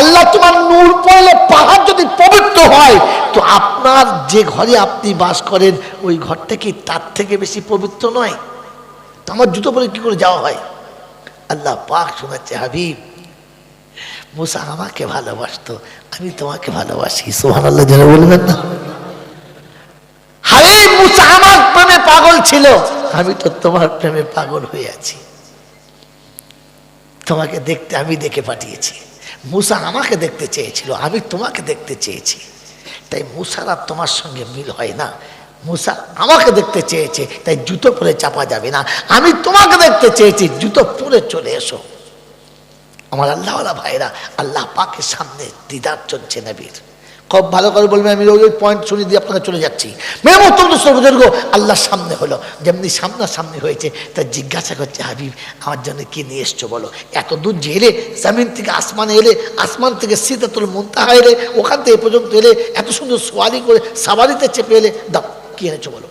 আল্লাহ তোমার নূর পড়লে পাহাড় যদি পবিত্র হয়, তো আপনার যে ঘরে আপনি বাস করেন ওই ঘরটা কি তার থেকে বেশি পবিত্র নয়? তো আমার জুতো পরে কি করে যাওয়া হয়? আল্লাহ পাক শোনাচ্ছে, হাবিব মূসা আমাকে ভালোবাসতো, আমি তোমাকে ভালোবাসি। সুবহানাল্লাহ যারা বলবেন না। হাবিব মূসা আমার প্রেমে পাগল ছিল, আমি তো তোমার প্রেমে পাগল হয়ে আছি। তোমাকে দেখতে আমি দেখে পাঠিয়েছি। মূসা আমাকে দেখতে চেয়েছিল, আমি তোমাকে দেখতে চেয়েছি। তাই মুসার আর তোমার সঙ্গে মিল হয় না। মুসা আমাকে দেখতে চেয়েছে, তাই জুতো পরে চাপা যাবে না। আমি তোমাকে দেখতে চেয়েছি, জুতো পরে চলে এসো। আমার আল্লাহওয়ালা ভাইরা, আল্লাহ পাকের সামনে দিদার চলছে নবীর। খুব ভালো করে বলবেন, আমি ওই পয়েন্ট শুনে দিয়ে আপনাকে চলে যাচ্ছি। বুজুর্গ আল্লাহর সামনে হলো, যেমনি সামনাসামনি হয়েছে, তা জিজ্ঞাসা করছে, হাবিব আমার জন্য কি নিয়ে এসছো বলো। এত দূর যে এলে, জমিন থেকে আসমানে এলে, আসমান থেকে সিদরাতুল মুনতাহা এলে, ওখান থেকে পর্যন্ত এলে, এত সুন্দর সোয়ারি করে সাবারিতে চেপে এলে, দাও কি এনেছো বলো।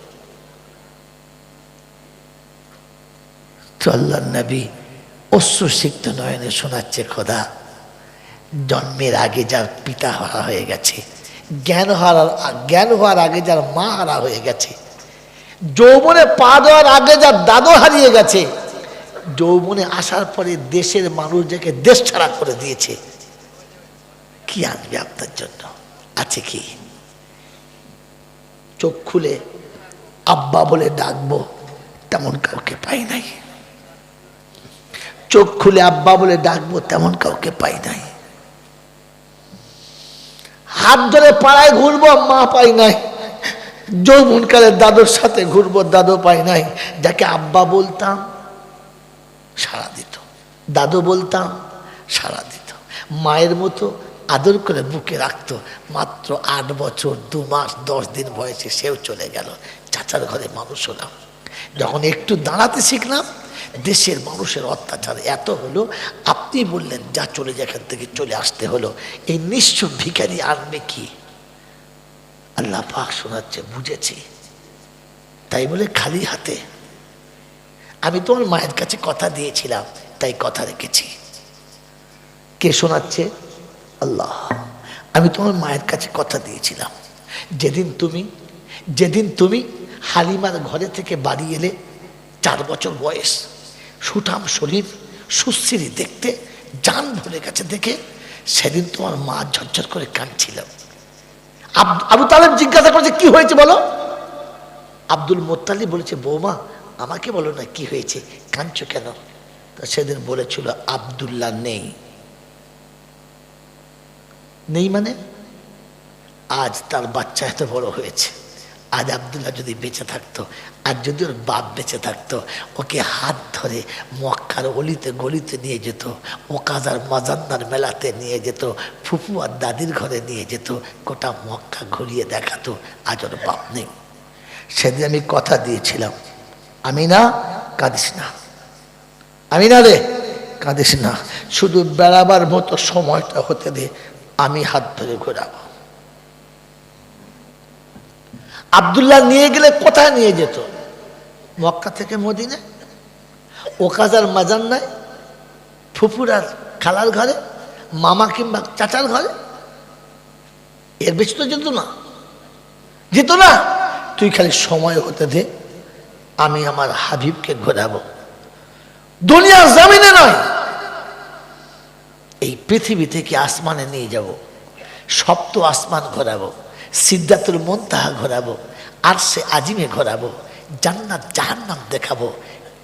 তো আল্লাহ নবী অশ্রুসিক্ত নয়নে শোনাচ্ছে, খোদা জন্মের আগে যার পিতা হারা হয়ে গেছে, জ্ঞান হওয়ার আগে যার মা হারা হয়ে গেছে, যৌবনে পা দেওয়ার আগে যার দাদু হারিয়ে গেছে, যৌবনে আসার পরে দেশের মানুষ যাকে দেশ ছাড়া করে দিয়েছে, কি আনবে আপনার জন্য? আছে কি? চোখ খুলে আব্বা বলে ডাকবো তেমন কাউকে পাই নাই। চোখ খুলে আব্বা বলে ডাকবো তেমন কাউকে পাই নাই। হাত ধরে পাড়ায় ঘুরবো, মা পাই নাই। যৌবনকালে দাদুর সাথে ঘুরবো, দাদু পাই নাই। যাকে আব্বা বলতাম সাড়া দিত, দাদু বলতাম সাড়া দিত, মায়ের মতো আদর করে বুকে রাখতো। মাত্র 8 বছর 2 মাস 10 দিন বয়সে সেও চলে গেল। চাচার ঘরে মানুষ হলাম। যখন একটু দাঁড়াতে শিখলাম, দেশের মানুষের অত্যাচার এত হলো, আপনি বললেন যা চলে যায়, এখান থেকে চলে আসতে হলো। এই নিঃস্ব ভিখারি আনবে কি? আল্লাহ পাক শোনাচ্ছে, বুঝেছি। তাই বলে খালি হাতে, আমি তোমার মায়ের কাছে কথা দিয়েছিলাম, তাই কথা রেখেছি। কে শোনাচ্ছে? আল্লাহ। আমি তোমার মায়ের কাছে কথা দিয়েছিলাম, যেদিন তুমি হালিমার ঘরে থেকে বাড়ি এলে, 4 বছর বয়স, সুঠাম শরীর, সুশ্রী দেখতে, জান ভরে গেছে দেখে, সেদিন তোমার মা ঝরঝর করে কাঁদছিল। আবু তালেব জিজ্ঞাসা করছে, কি হয়েছে বলো? আব্দুল মোত্তালিব বলেছে, বৌমা আমাকে বলো না কি হয়েছে, কাঁদছো কেন? তা সেদিন বলেছিল, আব্দুল্লাহ নেই। নেই মানে? আজ তার বাচ্চা এত বড় হয়েছে, আজ আব্দুল্লাহ যদি বেঁচে থাকতো, আর যদি ওর বাপ বেঁচে থাকতো, ওকে হাত ধরে মক্কার অলিতে গলিতে নিয়ে যেত, ওকাজার মাজান্নার মেলাতে নিয়ে যেত, ফুফু আর দাদির ঘরে নিয়ে যেত, গোটা মক্কা ঘুরিয়ে দেখাতো। আজ ওর বাপ নেই। সেদিন আমি কথা দিয়েছিলাম, আমিনা কাঁদিস না, আমিনা রে কাঁদিস না, শুধু বেড়াবার মতো সময়টা হতে দে, আমি হাত ধরে ঘোরাবো। আব্দুল্লাহ নিয়ে গেলে কোথায় নিয়ে যেত? মক্কা থেকে মদিনা, ওকাজার মাজান্নায়, ফুফুরার খালার ঘরে, মামা কিংবা চাচার ঘরে। এর বেশি তো যেত না, যেত না। তুই খালি সময় হতে দে, আমি আমার হাবিবকে ঘোরাবো। দুনিয়ার জমিনে নয়, এই পৃথিবী থেকে আসমানে নিয়ে যাব, সপ্ত আসমান ঘোরাবো, সিদরাতুল মুনতাহা ঘোরাবো, আরশে আজিমে ঘোরাবো, জান্নাত জাহান্নাম দেখাবো।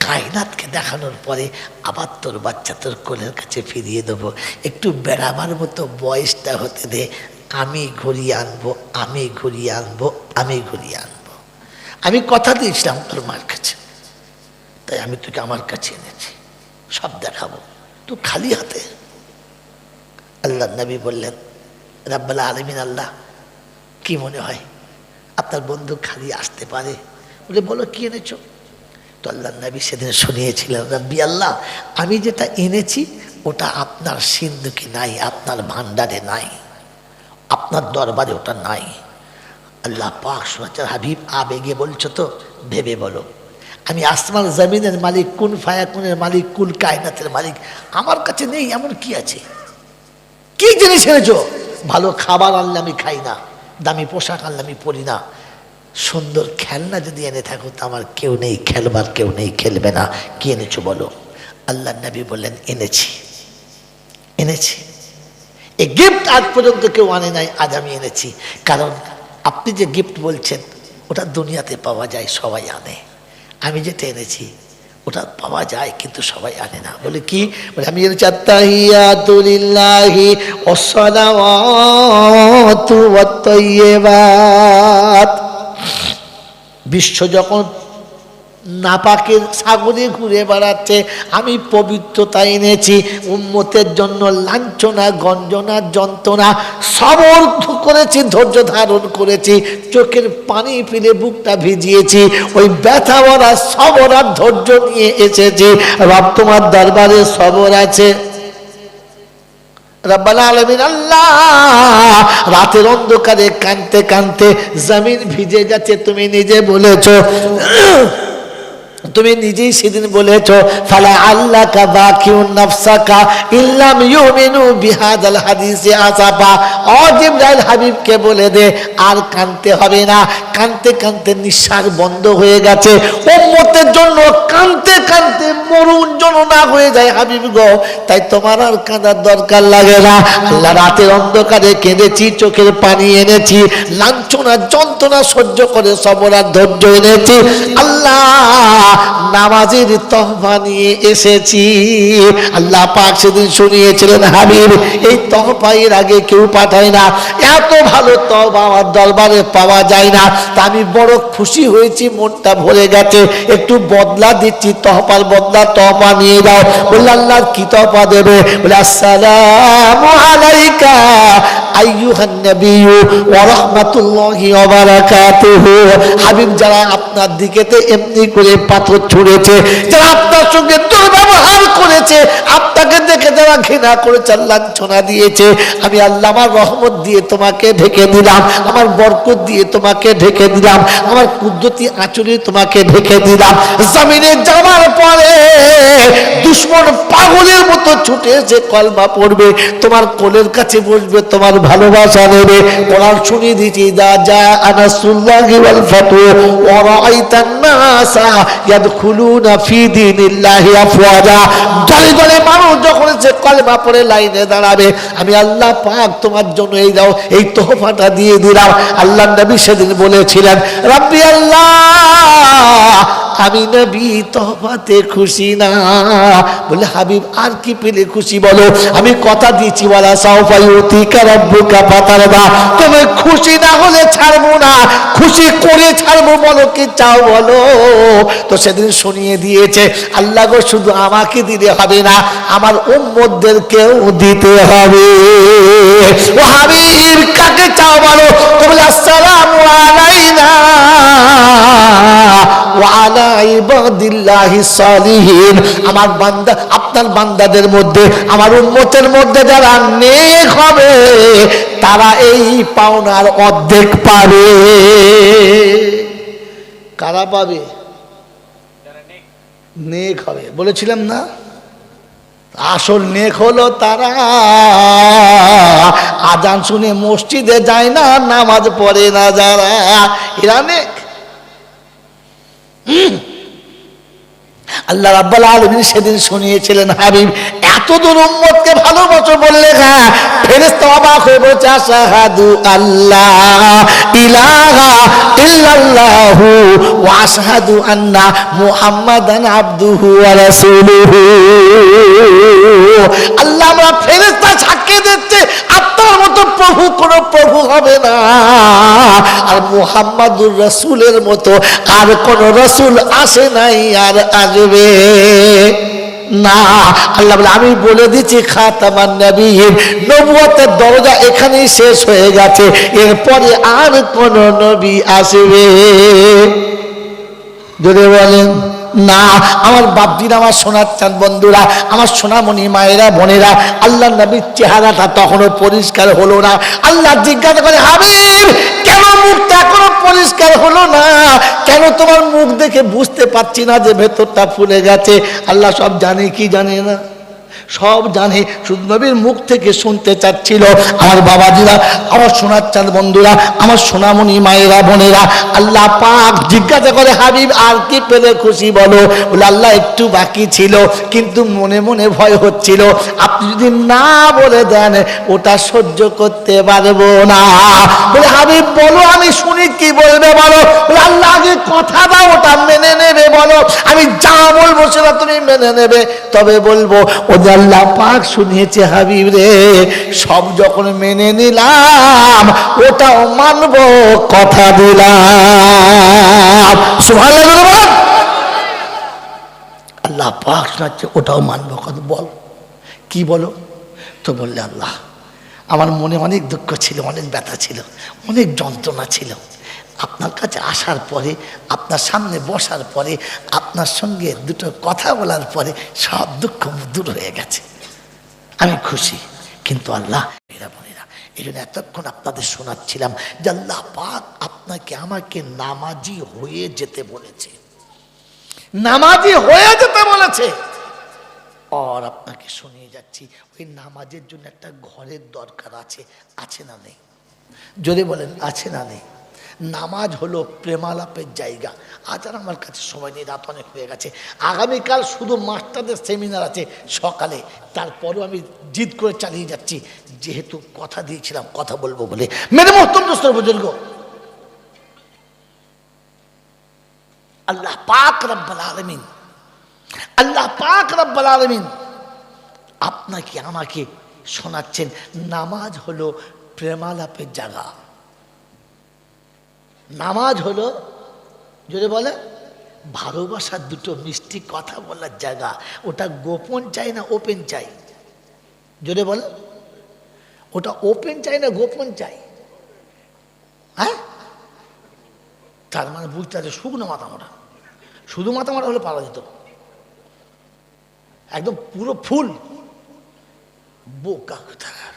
কায়নাতকে দেখানোর পরে আবার তোর বাচ্চা তোর কোলের কাছে ফিরিয়ে দেবো। একটু বেড়াবার মতো বয়সটা হতে দে, আমি ঘুরিয়ে আনবো, আমি ঘুরিয়ে আনবো, আমি ঘুরিয়ে আনবো। আমি কথা দিয়েছিলাম তোর মার কাছে, তাই আমি তোকে আমার কাছে এনেছি, সব দেখাবো, তুই খালি হাতে। আল্লাহ নবী বললেন, রাব্বুল আলামিন আল্লাহ, কি মনে হয় আপনার বন্ধু খালি আসতে পারে? বলে, বলো কি এনেছো? তো আল্লাহ নবী সেদিন শুনিয়েছিলেন, রাব্বি আল্লাহ, আমি যেটা এনেছি ওটা আপনার সিন্ধুকে নাই, আপনার ভান্ডারে নাই, আপনার দরবারে ওটা নাই। আল্লাহ পাক শোনাচ্ছেন, হাবিব আবেগে বলছো তো, ভেবে বলো। আমি আসমান জমিনের মালিক, কুন ফায়াকুনের মালিক, কুল কায়নাতের মালিক, আমার কাছে নেই এমন কি আছে? কি জিনিস এনেছো? ভালো খাবার আনলে আমি খাই না, দামি পোশাক আনলে আমি পরি না, সুন্দর খেলনা যদি এনে থাকো তো আমার কেউ নেই খেলবার, কেউ নেই খেলবে না। কি এনেছো বলো? আল্লাহ নবী বললেন, এনেছি। এই গিফট আজ পর্যন্ত কেউ আনে নাই, আজ আমি এনেছি। কারণ আপনি যে গিফট বলছেন ওটা দুনিয়াতে পাওয়া যায়, সবাই আনে। আমি যেটা এনেছি ওটা পাওয়া যায় কিন্তু সবাই আনে না। বলে কি? বলে আমি তাহিয়াতু লিল্লাহি ওয়াসসালাওয়াতু ওয়াত-তাইয়্যিবাত। বিশ্ব যখন নাপাকের সাগরে ঘুরে বেড়াচ্ছে, আমি পবিত্রতা এনেছি উম্মতের জন্য। লাঞ্ছনা, গঞ্জনা, যন্ত্রণা সবর করেছি, ধৈর্য ধারণ করেছি, চোখের পানি ফেলে বুকটা ভিজিয়েছি, ওই ব্যথা ভরা সবর আর ধৈর্য নিয়ে এসেছি। রব তোমার দরবারে সবর আছে। রব্বুল আলামিন আল্লাহ, রাতের অন্ধকারে কাঁদতে কাঁদতে জমিন ভিজে গেছে। তুমি নিজে বলেছো, তুমি নিজেই সেদিন বলেছো ফালা আল্লাকা বাকিউন নাফসাকা ইল্লাম ইউমিনু বিহাদাল হাদিসে আসাফা। ও জিবরাইল, হাবিবকে বলে দে আর কাঁদতে হবে না। কাঁদতে কাঁদতে নিঃশ্বাস বন্ধ হয়ে গেছে। উম্মতের জন্য কাঁদতে কাঁদতে মরণ যন্ত্রণা হয়ে যায় হাবিব গো, তাই তোমার আর কাঁদার দরকার লাগে না। আল্লাহ, রাতের অন্ধকারে কেঁদেছি, চোখের পানি এনেছি, লাঞ্ছনা যন্ত্রণা সহ্য করে সবর আর ধৈর্য এনেছি। আল্লাহ, নামাজের তহবা নিয়ে এসেছি। আল্লাহ পাক সেদিন শুনিয়েছিলেন, হাবিব এই তহবা এর আগে কেউ পাঠায় না, এত ভালো তহবা আমার দরবারে পাওয়া যায় না। তা আমি বড় খুশি হয়েছি, মনটা ভরে গেছে, একটু বদলা দিচ্ছি, তহবার বদলা তহবা নিয়ে দাও। বলল আল্লাহ, কি তহবা দেবে? বলে আসসালামু আলাইকা আইয়ুহান নবিয়্যু ওয়া রাহমাতুল্লাহি ওয়া বারাকাতুহু। হাবিব, যারা আপনার দিকেতে এমনি করে পাথর ছুঁড়েছে, যারা আপনার সঙ্গে দুর্ব্যবহার করেছে, আপনাকে দেখে যারা ঘৃণা করেছে, লাঞ্ছনা দিয়েছে, আমি আল্লাহ আমার রহমত দিয়ে তোমাকে ঢেকে দিলাম, আমার বরকত দিয়ে তোমাকে ঢেকে দিলাম, আমার কুদরতি আঁচলে তোমাকে ঢেকে দিলাম। জমিনে যাওয়ার পরে দুশমন পাগলের মতো ছুটে এসে কলমা পড়বে, তোমার কোলের কাছে বসবে, তোমার ভালোবাসা নেবে। কোরআন শুনিয়ে দিয়েছি, যা যা আনাসুল্লাহি ওয়াল ফাতহু ওয়া রাআইতান নাসা ইয়াদখুলুনা ফি দীনিল্লাহি আফওয়াজা। দলে দলে মানুষ যখন সে কলমা পড়ে লাইনে দাঁড়াবে, আমি আল্লাহ পাক তোমার জন্য এই দাও, এই তোহফাটা দিয়ে দিলাম। আল্লাহ নবী সেদিন বলেছিলেন, রাব্বি আল্লাহ, আমি নবী তোহফাতে খুশি না। বলে হাবিব, আর কি পেলে খুশি বলো? আমি কথা দিয়েছি, ওয়ালা সাউফা ইউতিকা রাব্বুকা ফাতারদা, তুমি খুশি না হলে ছাড়বো না, খুশি করে ছাড়বো। বলো কি চাও বলো? তো সেদিন শুনিয়ে দিয়েছে, আল্লাহ গো, শুধু আমাকে দিলে হবে না, আমার উম্মতদেরকেও দিতে হবে। ও হাবিব, কাকে চাও বলো? বলে আসসালামু আলাইনা ওয়া আলা ইবাদিল্লাহিস সালিহিন। আমার বান্দা, আপনার বান্দাদের মধ্যে, আমার উম্মতের মধ্যে যারা নেক হবে, তারা এই পাওনার অর্ধেক পাবে। কারা পাবে? নেক হবে। বলেছিলাম না, আসল নেক হলো তারা আজান শুনে মসজিদে যায় না, নামাজ পড়ে না যারা, এরা নেক। আল্লাহ রাব্বুল আলামিন সেদিন শুনিয়েছিলেন, হাবিব এত দূর উম্মতকে ভালোবাসো বললে, হ্যাঁ। ফেরেশতা অবাক হয়ে বলছে, আশহাদু আল্লাহ ইলাহা ইল্লাল্লাহু ওয়া আশহাদু আন্না মুহাম্মাদান আবদুহু ওয়া রাসূলুহু। আল্লাহ, আমরা ফেরেশতা সাক্ষী দিচ্ছে, আপনার মতো প্রভু কোন প্রভু হবে না, আর মুহাম্মাদুর রাসূলের মতো আর কোন রাসূল আসে নাই আর আসবে না। আল্লাহ বলে, আমি বলে দিচ্ছি, খাতামান নবিয়্যিন, নবুয়তের দরজা এখানেই শেষ হয়ে গেছে, এরপরে আর কোন নবী আসবে? যদি বলেন না। আমার বাপজিরা, আমার সোনার চাঁদ বন্ধুরা, আমার সোনামণি মায়েরা, বোনেরা, আল্লাহ নবীর চেহারাটা তখনও পরিষ্কার হলো না। আল্লাহ জিজ্ঞাসা করে, হাবিব কেন মুখটা এখনো পরিষ্কার হলো না? কেন তোমার মুখ দেখে বুঝতে পারছি না যে ভেতরটা ফুলে গেছে? আল্লাহ সব জানে কি জানে না? সব জানে, শুধু নবীর মুখ থেকে শুনতে চাচ্ছিল। আমার বাবাজিরা, আমার সোনার চাঁদ বন্ধুরা, আমার সোনামণি মায়েরা, বোনেরা, আল্লাহ পাক জিজ্ঞাসা করে, হাবিব আর কি পেলে খুশি বলো? বলে, আল্লাহ একটু বাকি ছিল, কিন্তু মনে মনে ভয় হচ্ছিল, আপনি যদি না বলে দেন ওটা সহ্য করতে পারবো না। বলে, হাবিব বলো, আমি শুনি, কি বলবে বলো? বলে, আল্লাহ আগে কথা দাও, ওটা মেনে নেবে বলো, আমি যা বলবো সেটা মেনে নেবে। তবে বলবো ও যে আল্লাহ পাক শুনিয়েছে হাবিব রে, সব যখন মেনে নিলাম ওটাও মানবো, কথা দিলাম। সুবহানাল্লাহ। আল্লাহ পাক শোনাচ্ছে ওটাও মানবো, কথা বল কি বলো? তো বললে আল্লাহ আমার মনে অনেক দুঃখ ছিল, অনেক ব্যথা ছিল, অনেক যন্ত্রণা ছিল। আপনার কাছে আসার পরে, আপনার সামনে বসার পরে, আপনার সঙ্গে দুটো কথা বলার পরে সব দুঃখ দূর হয়ে গেছে, আমি খুশি। কিন্তু আল্লাহ বোনেরা, এই জন্য এতক্ষণ আপনাদের শোনাচ্ছিলাম যে আল্লাহ পাক আপনাকে আমাকে নামাজি হয়ে যেতে বলেছে, নামাজি হয়ে যেতে বলেছে। আর আপনাকে শুনিয়ে যাচ্ছি ওই নামাজের জন্য একটা ঘরের দরকার আছে, আছে না নেই? যদি বলেন আছে না নেই? নামাজ হলো প্রেমালাপের জায়গা। আজ আর আমার কাছে সময় নেই, রাত অনেক হয়ে গেছে। আগামীকাল শুধু মাস্টারদের সেমিনার আছে সকালে, তারপরেও আমি জিদ করে চালিয়ে যাচ্ছি, যেহেতু কথা দিয়েছিলাম কথা বলবো বলে। মেরে মোহতরম দোস্তর বুজুর্গ, আল্লাহ পাক রব্বুল আলামিন, আল্লাহ পাক রব্বুল আলামিন আপনাকে আমাকে শোনাচ্ছেন নামাজ হলো প্রেমালাপের জায়গা। নামাজ হলো, যদি বলে ভালোবাসার দুটো মিষ্টি কথা বলার জায়গা। ওটা গোপন চাই না ওপেন চাই? যদি বলে ওটা ওপেন চাই না গোপন চাই? হ্যাঁ, তার মানে বুঝতে আছে শুকনো মাথা মোটা। শুধু মাথা মোটা হলে পাওয়া যেত, একদম পুরো ফুল বোকা কোথাকার।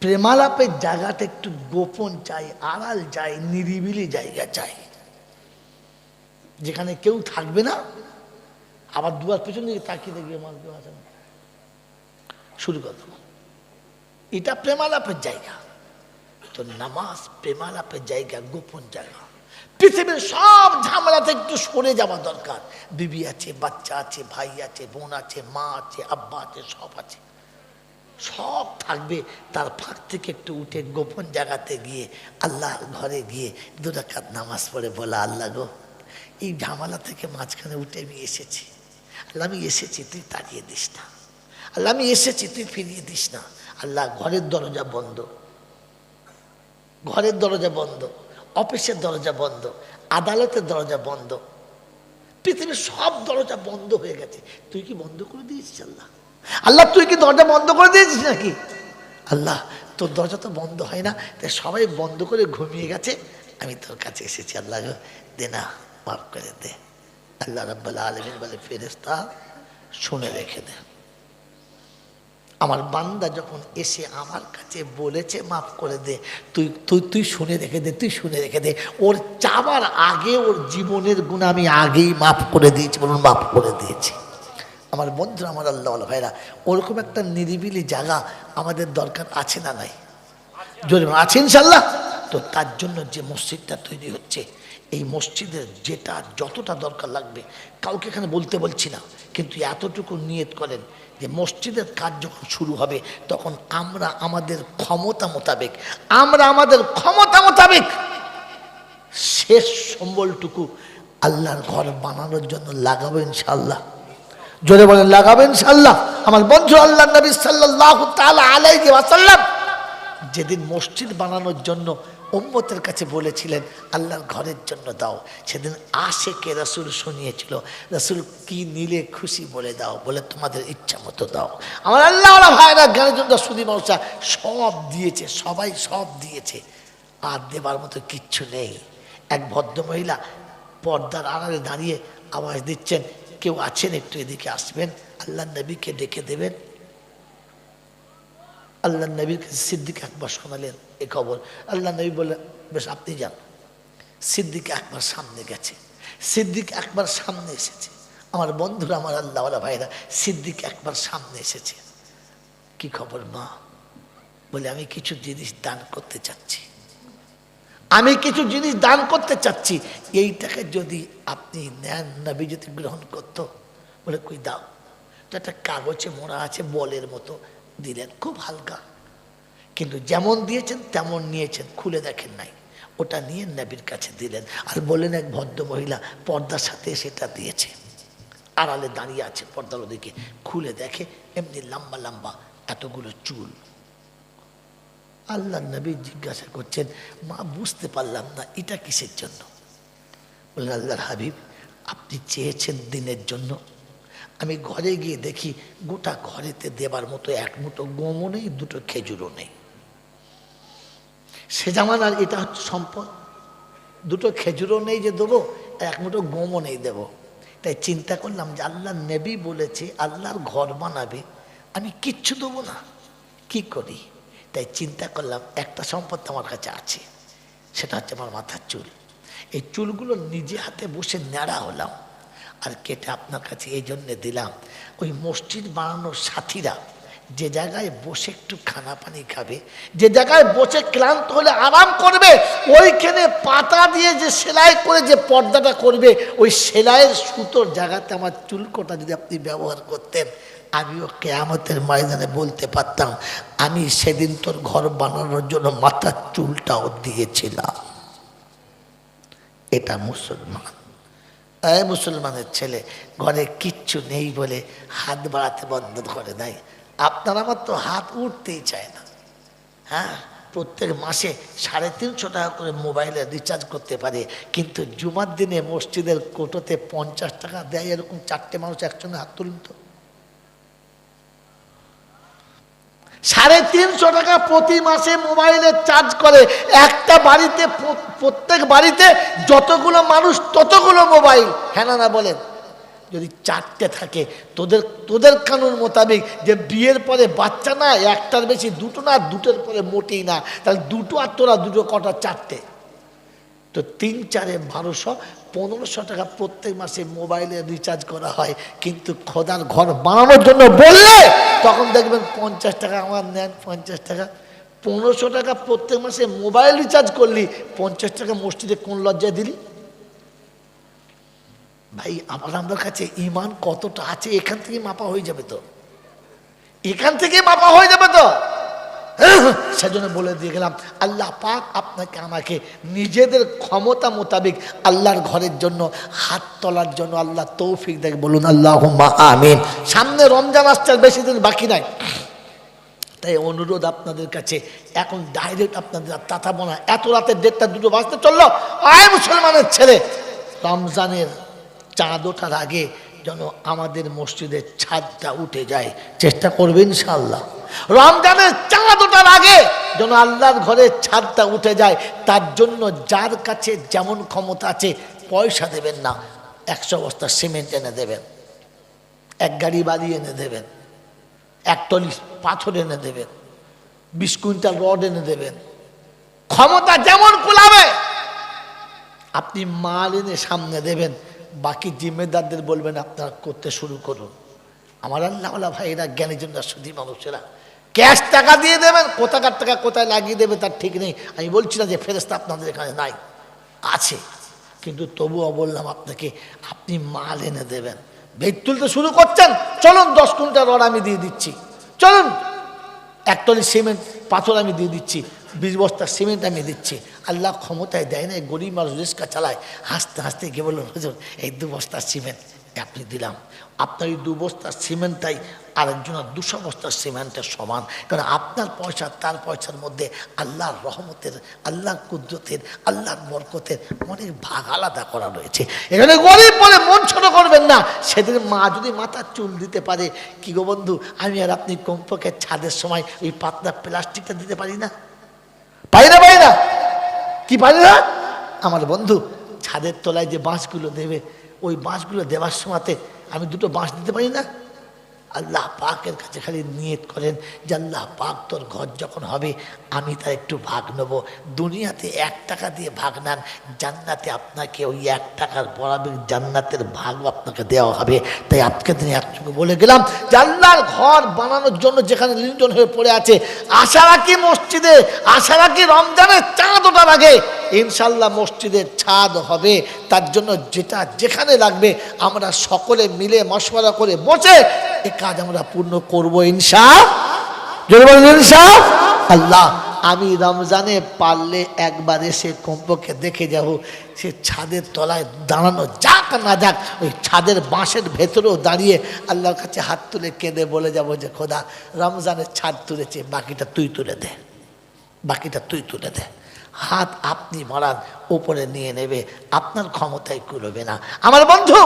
প্রেমালাপের জায়গাটা একটু গোপন চাই, আড়াল চাই, নিরিবিলি জায়গা চাই, যেখানে কেউ থাকবে না। আবার দুয়ার পেছন দিকে তাকিয়ে দেখবে আমার কেউ আছে না, শুরু করতে। এটা প্রেমালাপের জায়গা। তো নামাজ প্রেমালাপের জায়গা, গোপন জায়গা। পৃথিবীর সব ঝামেলাতে একটু সরে যাওয়া দরকার। বিবি আছে, বাচ্চা আছে, ভাই আছে, বোন আছে, মা আছে, আব্বা আছে, সব আছে, সব থাকবে। তার ফাঁক থেকে একটু উঠে গোপন জায়গাতে গিয়ে আল্লাহর ঘরে গিয়ে 2 রাকাত নামাজ পড়ে বলা, আল্লাহ গো এই ঝামেলা থেকে মাঝখানে উঠে আমি এসেছি, আল্লাহ আমি এসেছি, তুই তাড়িয়ে দিস না, আল্লাহ আমি এসেছি, তুই ফিরিয়ে দিস না। আল্লাহ ঘরের দরজা বন্ধ, ঘরের দরজা বন্ধ, অফিসের দরজা বন্ধ, আদালতের দরজা বন্ধ, পৃথিবীর সব দরজা বন্ধ হয়ে গেছে, তুই কি বন্ধ করে দিয়েছিস? আল্লাহ আল্লাহ তুই কি দরজা বন্ধ করে দিয়েছিস নাকি? আল্লাহ তোর দরজা তো বন্ধ হয় না, তাই সবাই বন্ধ করে ঘুমিয়ে গেছে, আমি তোর কাছে এসেছি, আল্লাহ দে না, মাফ করে দে। আল্লাহ রাব্বুল আলামিন বলে ফেরেশতা শুনে রেখে দে, আমার বান্দা যখন এসে আমার কাছে বলেছে মাফ করে দে, তুই তুই তুই শুনে রেখে দে, তুই শুনে রেখে দে। ওর চাবার আগে ওর জীবনের গুনাহ আমি আগেই মাফ করে দিয়েছি, বলুন মাফ করে দিয়েছি। আমার বন্ধুরা, আমার আল্লাহ ভাইরা, ওরকম একটা নিরিবিলি জায়গা আমাদের দরকার আছে না নাই? যদি আছে ইনশাল্লাহ। তো তার জন্য যে মসজিদটা তৈরি হচ্ছে, এই মসজিদের যেটা যতটা দরকার লাগবে, কাউকে এখানে বলতে বলছি না, কিন্তু এতটুকু নিয়ত করেন যে মসজিদের কাজ যখন শুরু হবে তখন আমরা আমাদের ক্ষমতা মোতাবেক, শেষ সম্বলটুকু আল্লাহর ঘর বানানোর জন্য লাগাবো ইনশাল্লাহ। জোরে বলেন লাগাবো ইনশাল্লাহ। আমার বন্ধু আল্লাহ নবী সাল্লাল্লাহু তাআলা আলাইহি ওয়াসাল্লাম যেদিন মসজিদ বানানোর জন্য উম্মতের কাছে বলেছিলেন আল্লাহর ঘরের জন্য দাও, সেদিন আশেকে রাসূল শুনিয়েছিল, রাসূল কি নিলে খুশি বলে দাও, বলে তোমাদের ইচ্ছা মতো দাও। আমার আল্লাহওয়ালা ভাইরা, জ্ঞানীজন সুদী মানুষরা সব দিয়েছে, সবাই সব দিয়েছে, আর দেবার মতো কিচ্ছু নেই। এক ভদ্রমহিলা পর্দার আড়ালে দাঁড়িয়ে আওয়াজ দিচ্ছেন, কেউ আছেন একটু এদিকে আসবেন, আল্লাহ নবীকে ডেকে দেবেন। আল্লাহ নবীর কাছে সিদ্দিক আকবর শোনালেন এ খবর। আল্লাহ নবী বললেন বেশ আপনি যান। সিদ্দিক আকবর সামনে গেছে, সিদ্দিক আকবর সামনে এসেছে। আমার বন্ধুরা, আমার আল্লাহওয়ালা ভাইরা, সিদ্দিক আকবর সামনে এসেছে। কি খবর মা? বলে আমি কিছু জিনিস দান করতে চাচ্ছি, আমি কিছু জিনিস দান করতে চাচ্ছি, এইটাকে যদি আপনি নেন, নবী যদি গ্রহণ করতো। বলে কই দাও। তো একটা কাগজে মোড়া আছে, বলের মতো দিলেন, খুব হালকা, কিন্তু যেমন দিয়েছেন তেমন নিয়েছেন, খুলে দেখেন নাই। ওটা নিয়ে নবীর কাছে দিলেন আর বললেন এক ভদ্র মহিলা পর্দার সাথে সেটা দিয়েছে। আড়ালে দাঁড়িয়ে আছে পর্দার ওদিকে, খুলে দেখে এমনি লম্বা লম্বা এতগুলো চুল। আল্লাহ নবী জিজ্ঞাসা করছেন, মা বুঝতে পারলাম না এটা কিসের জন্য? বললেন, আল্লাহর হাবিব আপনি চেয়েছেন দিনের জন্য, আমি ঘরে গিয়ে দেখি গোটা ঘরেতে দেবার মতো এক মুঠো গমও নেই, দুটো খেজুরও নেই। সে জামানার এটা হচ্ছে সম্পদ, দুটো খেজুরও নেই যে দেবো, এক মুঠো গমও নেই দেবো। তাই চিন্তা করলাম যে আল্লাহ নবী বলেছে আল্লাহর ঘর বানাবে, আমি কিচ্ছু দেবো না, কি করি? তাই চিন্তা করলাম একটা সম্পদ আমার কাছে আছে, সেটা হচ্ছে আমার মাথার চুল। এই চুলগুলো নিজে হাতে বসে ন্যাড়া হলাম আর কেটে আপনার কাছে এই জন্যে দিলাম। ওই মসজিদ বানানোর সাথীরা যে জায়গায় বসে একটু খানা পানি খাবে, যে জায়গায় বসে ক্লান্ত হলে আরাম করবে, ওইখানে পাতা দিয়ে যে সেলাই করে যে পর্দাটা করবে, ওই সেলাইয়ের সুতোর জায়গাতে আমার চুলকোটা যদি আপনি ব্যবহার করতেন, আমিও কিয়ামতের ময়দানে বলতে পারতাম আমি সেদিন তোর ঘর বানানোর জন্য মাথার চুলটাও দিয়েছিলাম। এটা মুসলমান। এই মুসলমানের ছেলে ঘরে কিচ্ছু নেই বলে হাত বাড়াতে বন্ধ করে দেয়। আপনার আমার তো হাত উঠতেই চায় না। হ্যাঁ, প্রত্যেক মাসে 350 টাকা করে মোবাইলে রিচার্জ করতে পারে, কিন্তু জুমার দিনে মসজিদের কোটোতে 50 টাকা দেয়। এরকম 4টে মানুষ একসঙ্গে হাত তুলুন তো। 350 টাকা প্রতি মাসে মোবাইলে চার্জ করে। একটা বাড়িতে, প্রত্যেক বাড়িতে যতগুলো মানুষ ততগুলো মোবাইল। হ্যাঁ না বলেন? যদি 4টে থাকে, তোদের কানুন মোতাবেক যে বিয়ের পরে বাচ্চা না, একটার বেশি দুটো না, দুটোর পরে মোটেই না, তাহলে দুটো আর তোরা দুটো কটা? 4টে। তো 3 4 1200, 1500 টাকা প্রত্যেক মাসে মোবাইলে রিচার্জ করা হয়। কিন্তু খোদার ঘর বানানোর জন্য বললে তখন দেখবেন 50 টাকা আমার নেন, 50 টাকা। 1500 টাকা প্রত্যেক মাসে মোবাইল রিচার্জ করলি, 50 টাকা মসজিদে কোন লজ্জায় দিলি? ভাই আমার কাছে ইমান কতটা আছে এখান থেকে মাপা হয়ে যাবে তো, এখান থেকে মাপা হয়ে যাবে তো। সেজন্য বলে দিয়ে গেলাম, আল্লাহ পাক আপনাকে আমাকে নিজেদের ক্ষমতা মোতাবেক আল্লাহর ঘরের জন্য হাত তোলার জন্য আল্লাহ তৌফিক দেয়। বলুন আল্লাহুম্মা আমিন। সামনে রমজান আসছে, বেশি দিন বাকি নাই। তাই অনুরোধ আপনাদের কাছে, এখন ডাইরেক্ট আপনাদের তাতাবো না। এত রাতে 1:30 2টো বাজতে চললো। আয় মুসলমানের ছেলে, রমজানের চাঁদ ওঠার আগে যেন আমাদের মসজিদের ছাদটা উঠে যায়, চেষ্টা করবে ইনশাআল্লাহ। রমজানের চাঁদ ওঠার আগে যেন আল্লাহর ঘরের ছাদটা উঠে যায়। তার জন্য যার কাছে যেমন ক্ষমতা আছে, পয়সা দেবেন না, 100 বস্তা সিমেন্ট এনে দেবেন, 1 গাড়ি বালি এনে দেবেন, 1 টলি পাথর এনে দেবেন, 20 কুইন্টাল রড এনে দেবেন। ক্ষমতা যেমন কুলাবে আপনি মাল এনে সামনে দেবেন, বাকি জিম্মেদারদের বলবেন আপনারা করতে শুরু করুন। আমার আল্লাহওয়ালা ভাইয়েরা, জ্ঞানী জন্য সুধী মানুষেরা, ক্যাশ টাকা দিয়ে দেবেন, কোথাকার টাকা কোথায় লাগিয়ে দেবে তার ঠিক নেই। আমি বলছি না যে ফেরেশতা আপনাদের এখানে নাই, আছে, কিন্তু তবুও বললাম আপনাকে, আপনি মাল এনে দেবেন। বেদ তুলতে শুরু করছেন, চলুন 10 কুইন্টাল রড আমি দিয়ে দিচ্ছি, চলুন 1 টলি সিমেন্ট পাথর আমি দিয়ে দিচ্ছি, 20 বস্তা সিমেন্ট আমি দিচ্ছি। আল্লাহ ক্ষমতায় দেয় না, গরিব মানুষ রিস্কা চালায়। হাসতে হাসতে গিয়ে বলুন, হুজুর এই 2 বস্তা সিমেন্ট আপনি দিলাম। আপনার এই 2 বস্তার সিমেন্টটাই আরেকজনের 200 বস্তার সিমেন্টের সমান। কারণ আপনার পয়সা তার পয়সার মধ্যে আল্লাহর রহমতের, আল্লাহর কুদরতের, আল্লাহর বরকতের অনেক ভাগ আলাদা করা রয়েছে। এখানে গরিব বলে মন ছোট করবেন না। সেদিন মা যদি মাথার চুল দিতে পারে, কি গো বন্ধু, আমি আর আপনি কমপক্ষে ছাদের সময় ওই পাতলা প্লাস্টিকটা দিতে পারি না? পারি না? পারি না? কি পারি না? আমার বন্ধু ছাদের তলায় যে বাঁশগুলো দেবে, ওই বাঁশগুলো দেওয়ার সময়তে আমি 2টো বাঁশ দিতে পারি না? আল্লাহ পাকের কাছে খালি নিয়ত করেন যে আল্লাহ পাক তোর ঘর যখন হবে আমি তার একটু ভাগ নেব। দুনিয়াতে 1 টাকা দিয়ে ভাগ নেন, জান্নাতে আপনাকে ওই 1 টাকার বরাবর জান্নাতের ভাগ আপনাকে দেওয়া হবে। তাই আজকে দিনে একটুকু বলে গেলাম যে আল্লাহর ঘর বানানোর জন্য যেখানে লিন্টন হয়ে পড়ে আছে, আশা রাখি মসজিদে, আশা রাখি রমজানের চাঁদ ওঠার আগে ইনশাল্লাহ মসজিদের ছাদ হবে। তার জন্য যেটা যেখানে লাগবে আমরা সকলে মিলে মশওয়ারা করে বসে এ কাজ আমরা পূর্ণ করবো ইনশাআল্লাহ। আল্লাহ আমি রমজানে পারলে একবার এসে কমপক্ষে দেখে যাব সে ছাদের তলায় দাঁড়ানো যাক না যাক ওই ছাদের বাঁশের ভেতরেও দাঁড়িয়ে আল্লাহর কাছে হাত তুলে কেঁদে বলে যাব যে খোদা রমজানের ছাদ তুলেছে, বাকিটা তুই তুলে দে, বাকিটা তুই তুলে দে। হাত আপনি বাড়ান, উপরে নিয়ে নেবে, আপনার ক্ষমতায় কুলবে না। আমার বন্ধু,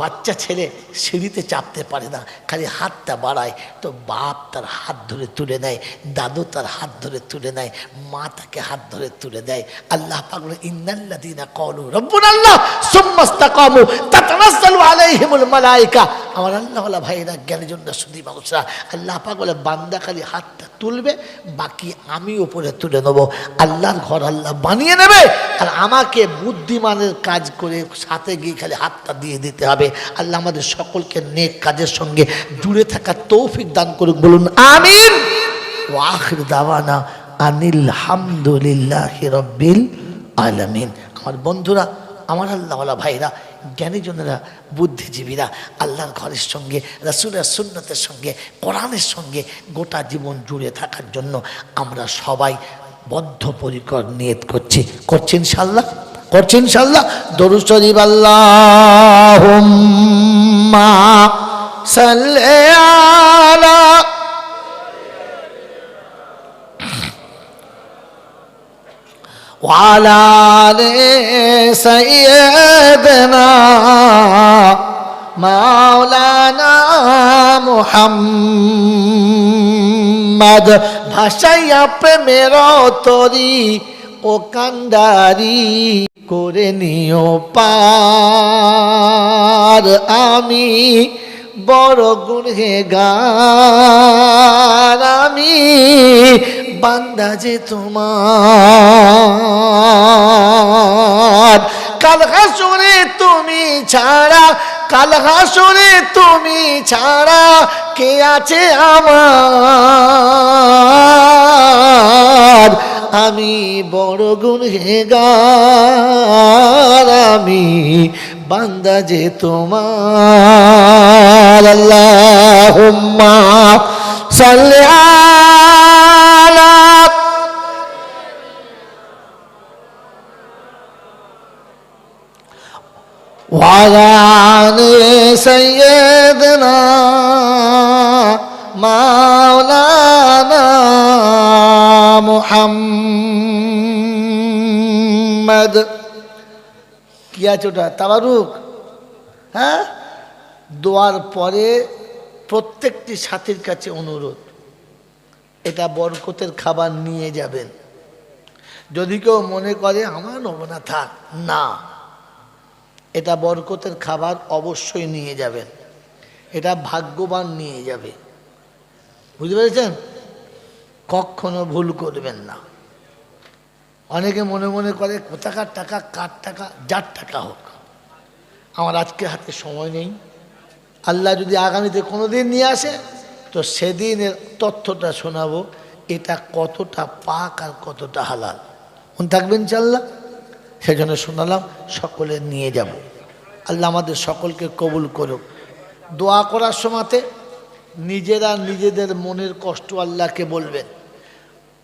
বাচ্চা ছেলে সিঁড়িতে চাপতে পারে না, খালি হাতটা বাড়ায় তো বাপ তার হাত ধরে তুলে নেয়, দাদু তার হাত ধরে তুলে নেয়, মা তাকে হাত ধরে তুলে দেয়। আল্লাহ পাক বলে ইন্নাল্লাযীনা ক্বালু রাব্বুনাল্লাহ সুম্মা ইসতাকামু তাতানাজ্জালু আলাইহিমুল মালায়েকা। আমার আল্লাহওয়ালা ভাইরা, জ্ঞানীজন সুধী মানুষরা, আল্লাহ পাক বলে বান্দা খালি হাতটা তুলবে, বাকি আমি উপরে তুলে নেবো। আল্লাহর ঘর আল্লাহ বানিয়ে নেবে, আর আমাকে বুদ্ধিমানের কাজ করে সাথে গিয়ে খালি হাতটা দিয়ে দিতে হবে। আল্লাহ আমাদের সকলকে নেক কাজের সঙ্গে জুড়ে থাকার তৌফিক দান করুক, বলুন আমিন। ওয়া আখির দাওয়ানা আনিল হামদুলিল্লাহি রাব্বিল আলামিন। আমার বন্ধুরা, আমার আল্লাহওয়ালা ভাইরা, জ্ঞানীজনেরা, বুদ্ধিজীবীরা, আল্লাহর ঘরের সঙ্গে, রাসূলের সুন্নতের সঙ্গে, কোরআনের সঙ্গে গোটা জীবন জুড়ে থাকার জন্য আমরা সবাই বদ্ধপরিকর নিয়ত করছি ইনশাআল্লাহ, করছি ইনশাআল্লাহ। দরুদ শরীফ আল্লাহুম্মা সাল্লি আলা ওয়ালা আলি সাইয়্যিদিনা মাওলানা মুহাম্মদ। ভাষাইয়া প্রেমের তরি ও কান্ডারি করে নিও পার, আমি বড় গুনহেগার, আমি বান্দা যে তোমার। কাল হাসরে তুমি ছাড়া, কাল হাসরে তুমি ছাড়া কে আছে আমার, আমি বড় গুনহেগার, আমি বান্দা যে তোমার। আল্লাহুম্মা সাল্লি আলা ওয়ালা আলি সাইয়্যিদিনা মাওলানা মুহাম্মদ। কি আছে ওটা? তাবারুক। হ্যাঁ, দোয়ার পরে প্রত্যেকটি সাথীর কাছে অনুরোধ, এটা বরকতের খাবার নিয়ে যাবেন। যদি কেউ মনে করে আমার নেব না, থাক, না, এটা বরকতের খাবার অবশ্যই নিয়ে যাবেন, এটা ভাগ্যবান নিয়ে যাবে, বুঝতে পেরেছেন? কখনো ভুল করবেন না। অনেকে মনে মনে করে কোথাকার টাকা, কার টাকা, যার টাকা হোক, আমার আজকে হাতে সময় নেই, আল্লাহ যদি আগামীতে কোনো দিন নিয়ে আসে তো সেদিনের তথ্যটা শোনাবো, এটা কতটা পাক আর কতটা হালাল। মনে থাকবেন ইনশাআল্লাহ, সেজন্য শোনালাম, সকলে নিয়ে যাব। আল্লাহ আমাদের সকলকে কবুল করুক। দোয়া করার সময়তে নিজেরা নিজেদের মনের কষ্ট আল্লাহকে বলবেন,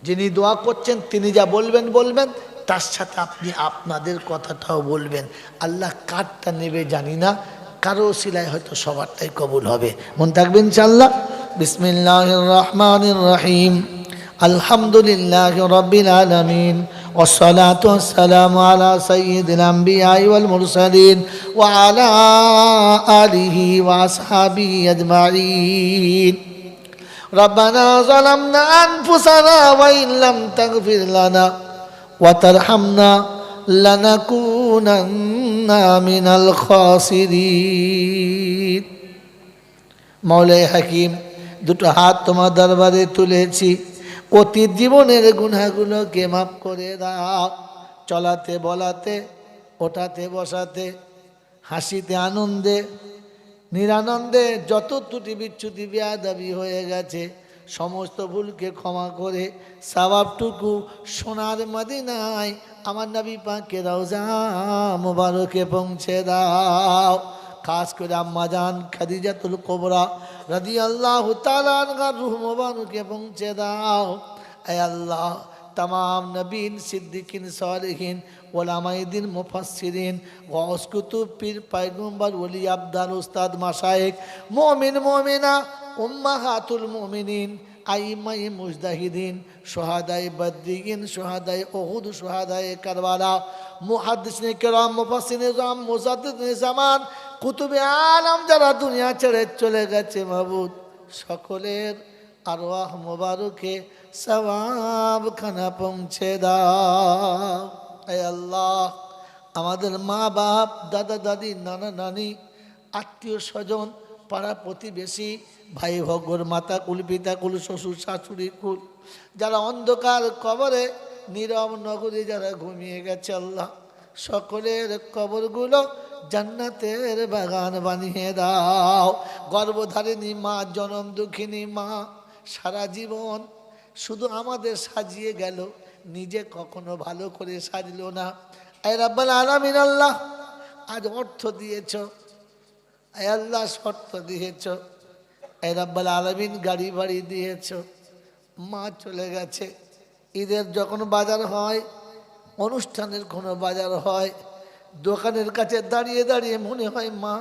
যিনি দোয়া করছেন তিনি যা বলবেন বলবেন, তার সাথে আপনি আপনাদের কথাটাও বলবেন। আল্লাহ কারটা নেবে জানি না, কারো সিলাই হয়তো সবারটাই কবুল হবে। মনে থাকবেন ইনশাআল্লাহ। বিসমিল্লাহির রহমানির রহিম। আলহামদুলিল্লাহি রাব্বিল আলামিন, والصلاة والسلام على سيد الأنبياء والمرسلين وعلى آله وأصحابه أجمعين. ربنا ظلمنا أنفسنا وإن لم تغفر لنا وترحمنا لنكونن من الخاسرين. মওলাই হাকিম, দুটো হাত তোমার দরবারে তুলেছি, অতীত জীবনের গুনাহগুলোকে মাফ করে দাও। চলাতে বলাতে, ওঠাতে বসাতে, হাসিতে আনন্দে নিরানন্দে যত ত্রুটি বিচ্যুতি বেয়াদবি হয়ে গেছে সমস্ত ভুলকে ক্ষমা করে সওয়াবটুকু সোনার মদিনায় আমার নবী পাকের রওজা মুবারকে পৌঁছে দাও। খাস করে আম্মা জান খাদিজাতুল কুবরা রাদিয়াল্লাহু তাআলা আনহার রূহ মুবারকে পৌঁছে দাও। আয় আল্লাহ, तमाम नबीन सिद्दीकीन सालिहीन उलमाए दीन मुफस्सिरीन गौस कुतुब पीर पैगम्बर वली अब्दाल उस्ताद मशाइख मोमिन मोमिना उम्महातुल मोमिनीन आइम्माए मुजतहिदीन शुहदाए बद्रीन शुहदाए उहुद शुहदाए करबला मुहद्दिसिन किराम मुफस्सिरीन किराम मुजद्दिदिन ज़मान कुतुबे आलम যারা দুনিয়া ছেড়ে চলে গেছে মাবুদ সকলের আরওয়াহ মুবারকে সওয়াব খানা পৌঁছে দাও হে আল্লাহ আমাদের মা বাপ দাদা দাদি নানা নানি আত্মীয় স্বজন পাড়া প্রতিবেশী ভাই ভগ্গর মাতা কুল পিতা কুল শ্বশুর শাশুড়ি কুল যারা অন্ধকার কবরে নীরব নগরে যারা ঘুমিয়ে গেছে আল্লাহ সকলের কবরগুলো জান্নাতের বাগান বানিয়ে দাও গর্ভধারিণী মা জনম দুঃখিনী মা সারা জীবন শুধু আমাদের সাজিয়ে গেল নিজে কখনো ভালো করে সাজলো না আয় রাব্বুল আলামিন আল্লাহ আজ অর্থ দিয়েছ আয় আল্লাহ শর্ত দিয়েছ আয় রাব্বুল আলামিন গাড়ি বাড়ি দিয়েছ মা চলে গেছে ঈদের যখন বাজার হয় অনুষ্ঠানের কোনো বাজার হয় দোকানের কাছে দাঁড়িয়ে দাঁড়িয়ে মনে হয় মা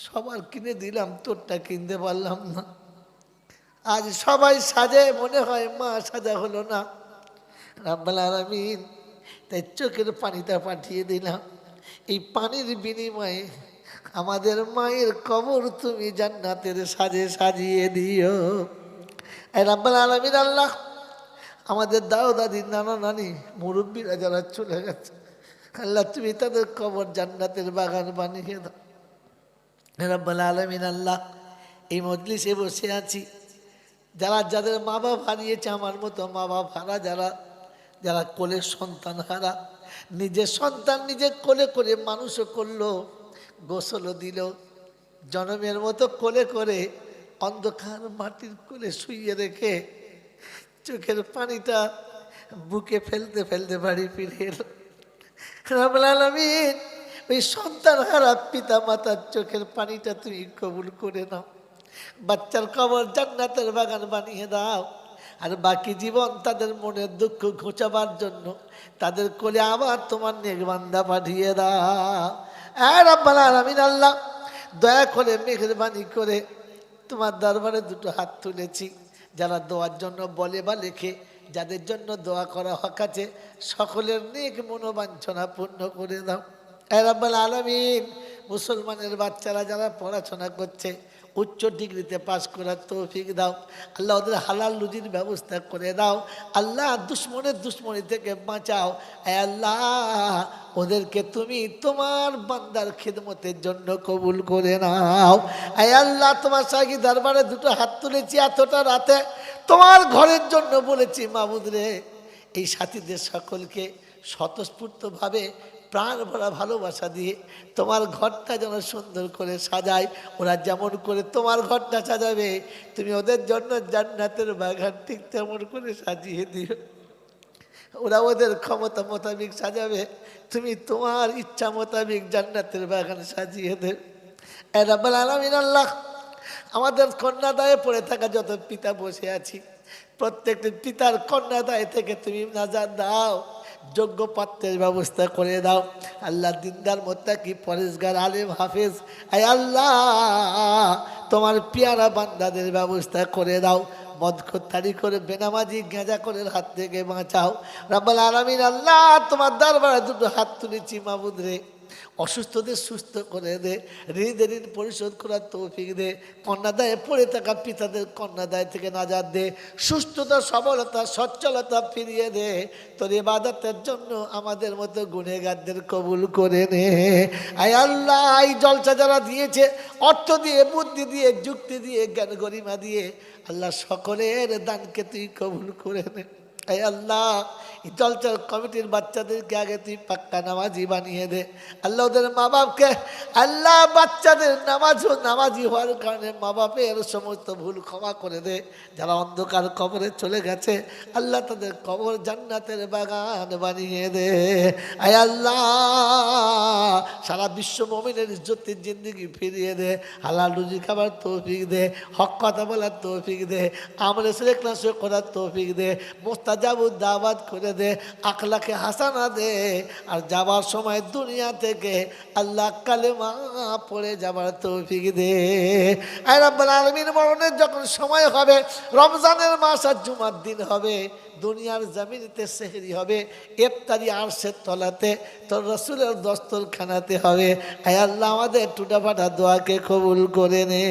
সবার কিনে দিলাম তোরটা কিনতে পারলাম না আজ সবাই সাজে মনে হয় মা সাজা হলো না রাব্বুল আলামিন তাই চোখের পানিটা পাঠিয়ে দিলাম এই পানির বিনিময়ে আমাদের মায়ের কবর তুমি জান্নাতের সাজে সাজিয়ে দিও রাব্বুল আলামিন আল্লাহ আমাদের দাও দাদি নানা নানি মুরব্বীরা যারা চলে গেছে আল্লাহ তুমি তাদের কবর জান্নাতের বাগান বানিয়ে দাও রাব্বুল আলামিন আল্লাহ এই মজলিসে বসে আছি যারা যাদের মা বাপ হারিয়েছে আমার মতো মা বাপ হারা যারা যারা কোলে সন্তান হারা নিজের সন্তান নিজে কোলে করে মানুষও করলো গোসলও দিল জনমের মতো কোলে করে অন্ধকার মাটির কোলে শুইয়ে রেখে চোখের পানিটা বুকে ফেলতে ফেলতে বাড়ি ফিরে এলো রাব্বুল আলামিন ওই সন্তান হারা পিতা মাতার চোখের পানিটা তুমি কবুল করে নাও বাচ্চার কবর জান্নাতের বাগান বানিয়ে দাও আর বাকি জীবন তাদের মনের দুঃখ ঘোচাবার জন্য তাদের কোলে আবার তোমার নেক বান্দা পাঠিয়ে দাও রাব্বুল আলামিন আল্লাহ দয়া করে মেহেরবানি করে তোমার দরবারে দুটো হাত তুলেছি যারা দোয়ার জন্য বলে বা লেখে যাদের জন্য দোয়া করা হক আছে সকলের নেক মনোবাঞ্ছনা পূর্ণ করে দাও রাব্বুল আলামিন মুসলমানের বাচ্চারা যারা পড়াশোনা করছে উচ্চ ডিগ্রিতে পাস করার তৌফিক দাও আল্লাহ ওদের হালাল রুজির ব্যবস্থা করে দাও আল্লাহ দুশ্মনের দুশ্মনী থেকে বাঁচাও আল্লাহ ওদেরকে তুমি তোমার বান্দার খিদমতের জন্য কবুল করে নাও আল্লাহ তোমার সাকি দরবারে দুটো হাত তুলেছি এতটা রাতে তোমার ঘরের জন্য বলেছি মাবুদ রে এই সাথীদের সকলকে স্বতঃস্ফূর্তভাবে প্রাণ ভরা ভালোবাসা দিয়ে তোমার ঘরটা যেন সুন্দর করে সাজায় ওরা যেমন করে তোমার ঘরটা সাজাবে তুমি ওদের জন্য জান্নাতের বাগান ঠিক তেমন করে সাজিয়ে দিও ওরা ওদের ক্ষমতা মোতাবেক সাজাবে তুমি তোমার ইচ্ছা মোতাবেক জান্নাতের বাগান সাজিয়ে দেবে রাব্বুল আলামিন আল্লাহ আমাদের কন্যাদায়ে পড়ে থাকা যত পিতা বসে আছি প্রত্যেকটি পিতার কন্যাদায় থেকে তুমি নাজাত দাও যোগ্য পাত্রের ব্যবস্থা করে দাও আল্লাহ দিনদার মুত্তাকি পরেশগার আলেম হাফেজ আয় আল্লাহ তোমার পিয়ারা বান্দাদের ব্যবস্থা করে দাও মদখোরতারি করে বেনামাজি গেঁজা করে হাত থেকে বাঁচাও রাব্বুল আলামিন আল্লাহ তোমার দরবারে দুটো হাত তুলেছি মাবুদ রে অসুস্থদের সুস্থ করে দে ঋণের ঋণ পরিশোধ করার তৌফিক দে কন্যাদায়ে পড়ে থাকা পিতাদের কন্যাদায় থেকে নাজাত দে সুস্থতা সবলতা সচ্ছলতা ফিরিয়ে দে তোর ইবাদতের জন্য আমাদের মতো গুনেগারদের কবুল করে নে আয় আল্লাহ এই জলসা যারা দিয়েছে অর্থ দিয়ে বুদ্ধি দিয়ে যুক্তি দিয়ে জ্ঞান গরিমা দিয়ে আল্লাহ সকলের দানকে তুই কবুল করে নে আয় আল্লাহ চলচল কমিটির বাচ্চাদেরকে আগে তুই পাক্কা নামাজি বানিয়ে দে আল্লাহ। ওদের মা বাপকে আল্লাহ বাচ্চাদের নামাজি হওয়ার কারণে মা বাপের সমস্ত ভুল ক্ষমা করে দে। যারা অন্ধকার কবরে চলে গেছে আল্লাহ তাদের কবর জান্নাতের বাগান বানিয়ে দে। আয় আল্লাহ সারা বিশ্ব মুমিনের ইজ্জতের জিন্দেগি ফিরিয়ে দে। হালাল রুজি খাবার তৌফিক দে, হক কথা বলার তৌফিক দে, আমলে ইখলাস করার তৌফিক দে, মুস্তাজাবুদ দাওয়াত করে দে, আখলাকে হাসানা দে। আর যাবার সময় দুনিয়া থেকে আল্লাহ কালেমা পড়ে যাবার তৌফিক দে। আয় রাব্বুল আলামিন মরণের যখন সময় হবে, রমজানের মাস আর জুমার দিন হবে, দুনিয়ার জমিনেতে সেহরি হবে, ইফতারি আরশের তলাতে তোর রাসূলের দস্তরখানাতে হবে। আয় আল্লাহ আমাদের টুটাফাটা দোয়াকে কবুল করে নে।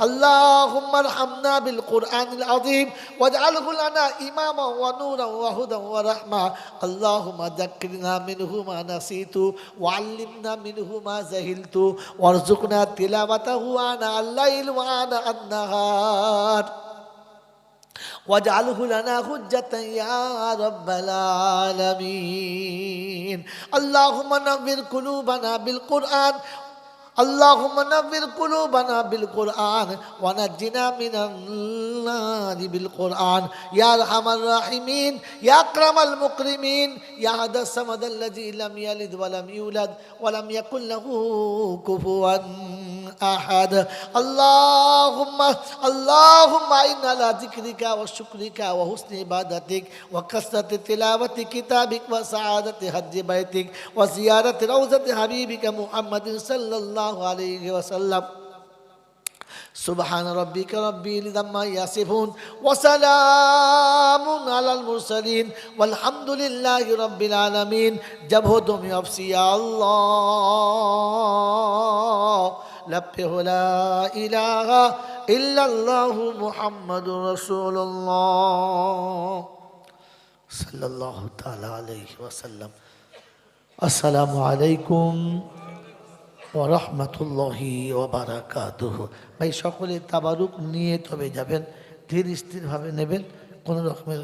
আল্লাহুম্মা আরহামনা বিল কুরআনিল আযীম ওয়াজআলহু লানা ইমামা ওয়া নূরান ওয়া হুদান ওয়া রাহমা। আল্লাহুম্মা যাক্কিরনা মিনহু মা নাসিতু ওয়া আল্লিমনা মিনহু মা জাহিলতু ওয়ারযুকনা তিলাওয়াতাহু আনা আল-লাইল ওয়া আনা আন-নাহার واجعله لنا حجة يا رب العالمين. اللهم نور قلوبنا بالقرآن، اللهم نور قلوبنا بالقرآن ونجنا من النار بالقرآن يا أرحم الراحمين يا أكرم المكرمين يا أحد الصمد الذي لم يلد ولم يولد ولم يكن له كفوا أحد. اللهم إنا على ذكرك وشكرك وحسن عبادتك وكثرة تلاوة كتابك وسعادة حج بيتك وزيارة روضة حبيبك محمد صلى الله عليه وسلم. سبحان ربك رب العزة عما يصفون وسلام على المرسلين والحمد لله رب العالمين. जब हो तुम अफसी अल्लाह लब्बे ला इलाहा इल्लल्लाहु मुहम्मदुर रसूलुल्लाह सल्लल्लाहु ताला अलैहि वसल्लम. अस्सलामु अलैकुम ওয়া রাহমাতুল্লাহি ওয়া বারাকাতুহু. ভাই সকলে তাবারুক নিয়ে তবে যাবেন, ধীর স্থিরভাবে নেবেন, কোনো রকমের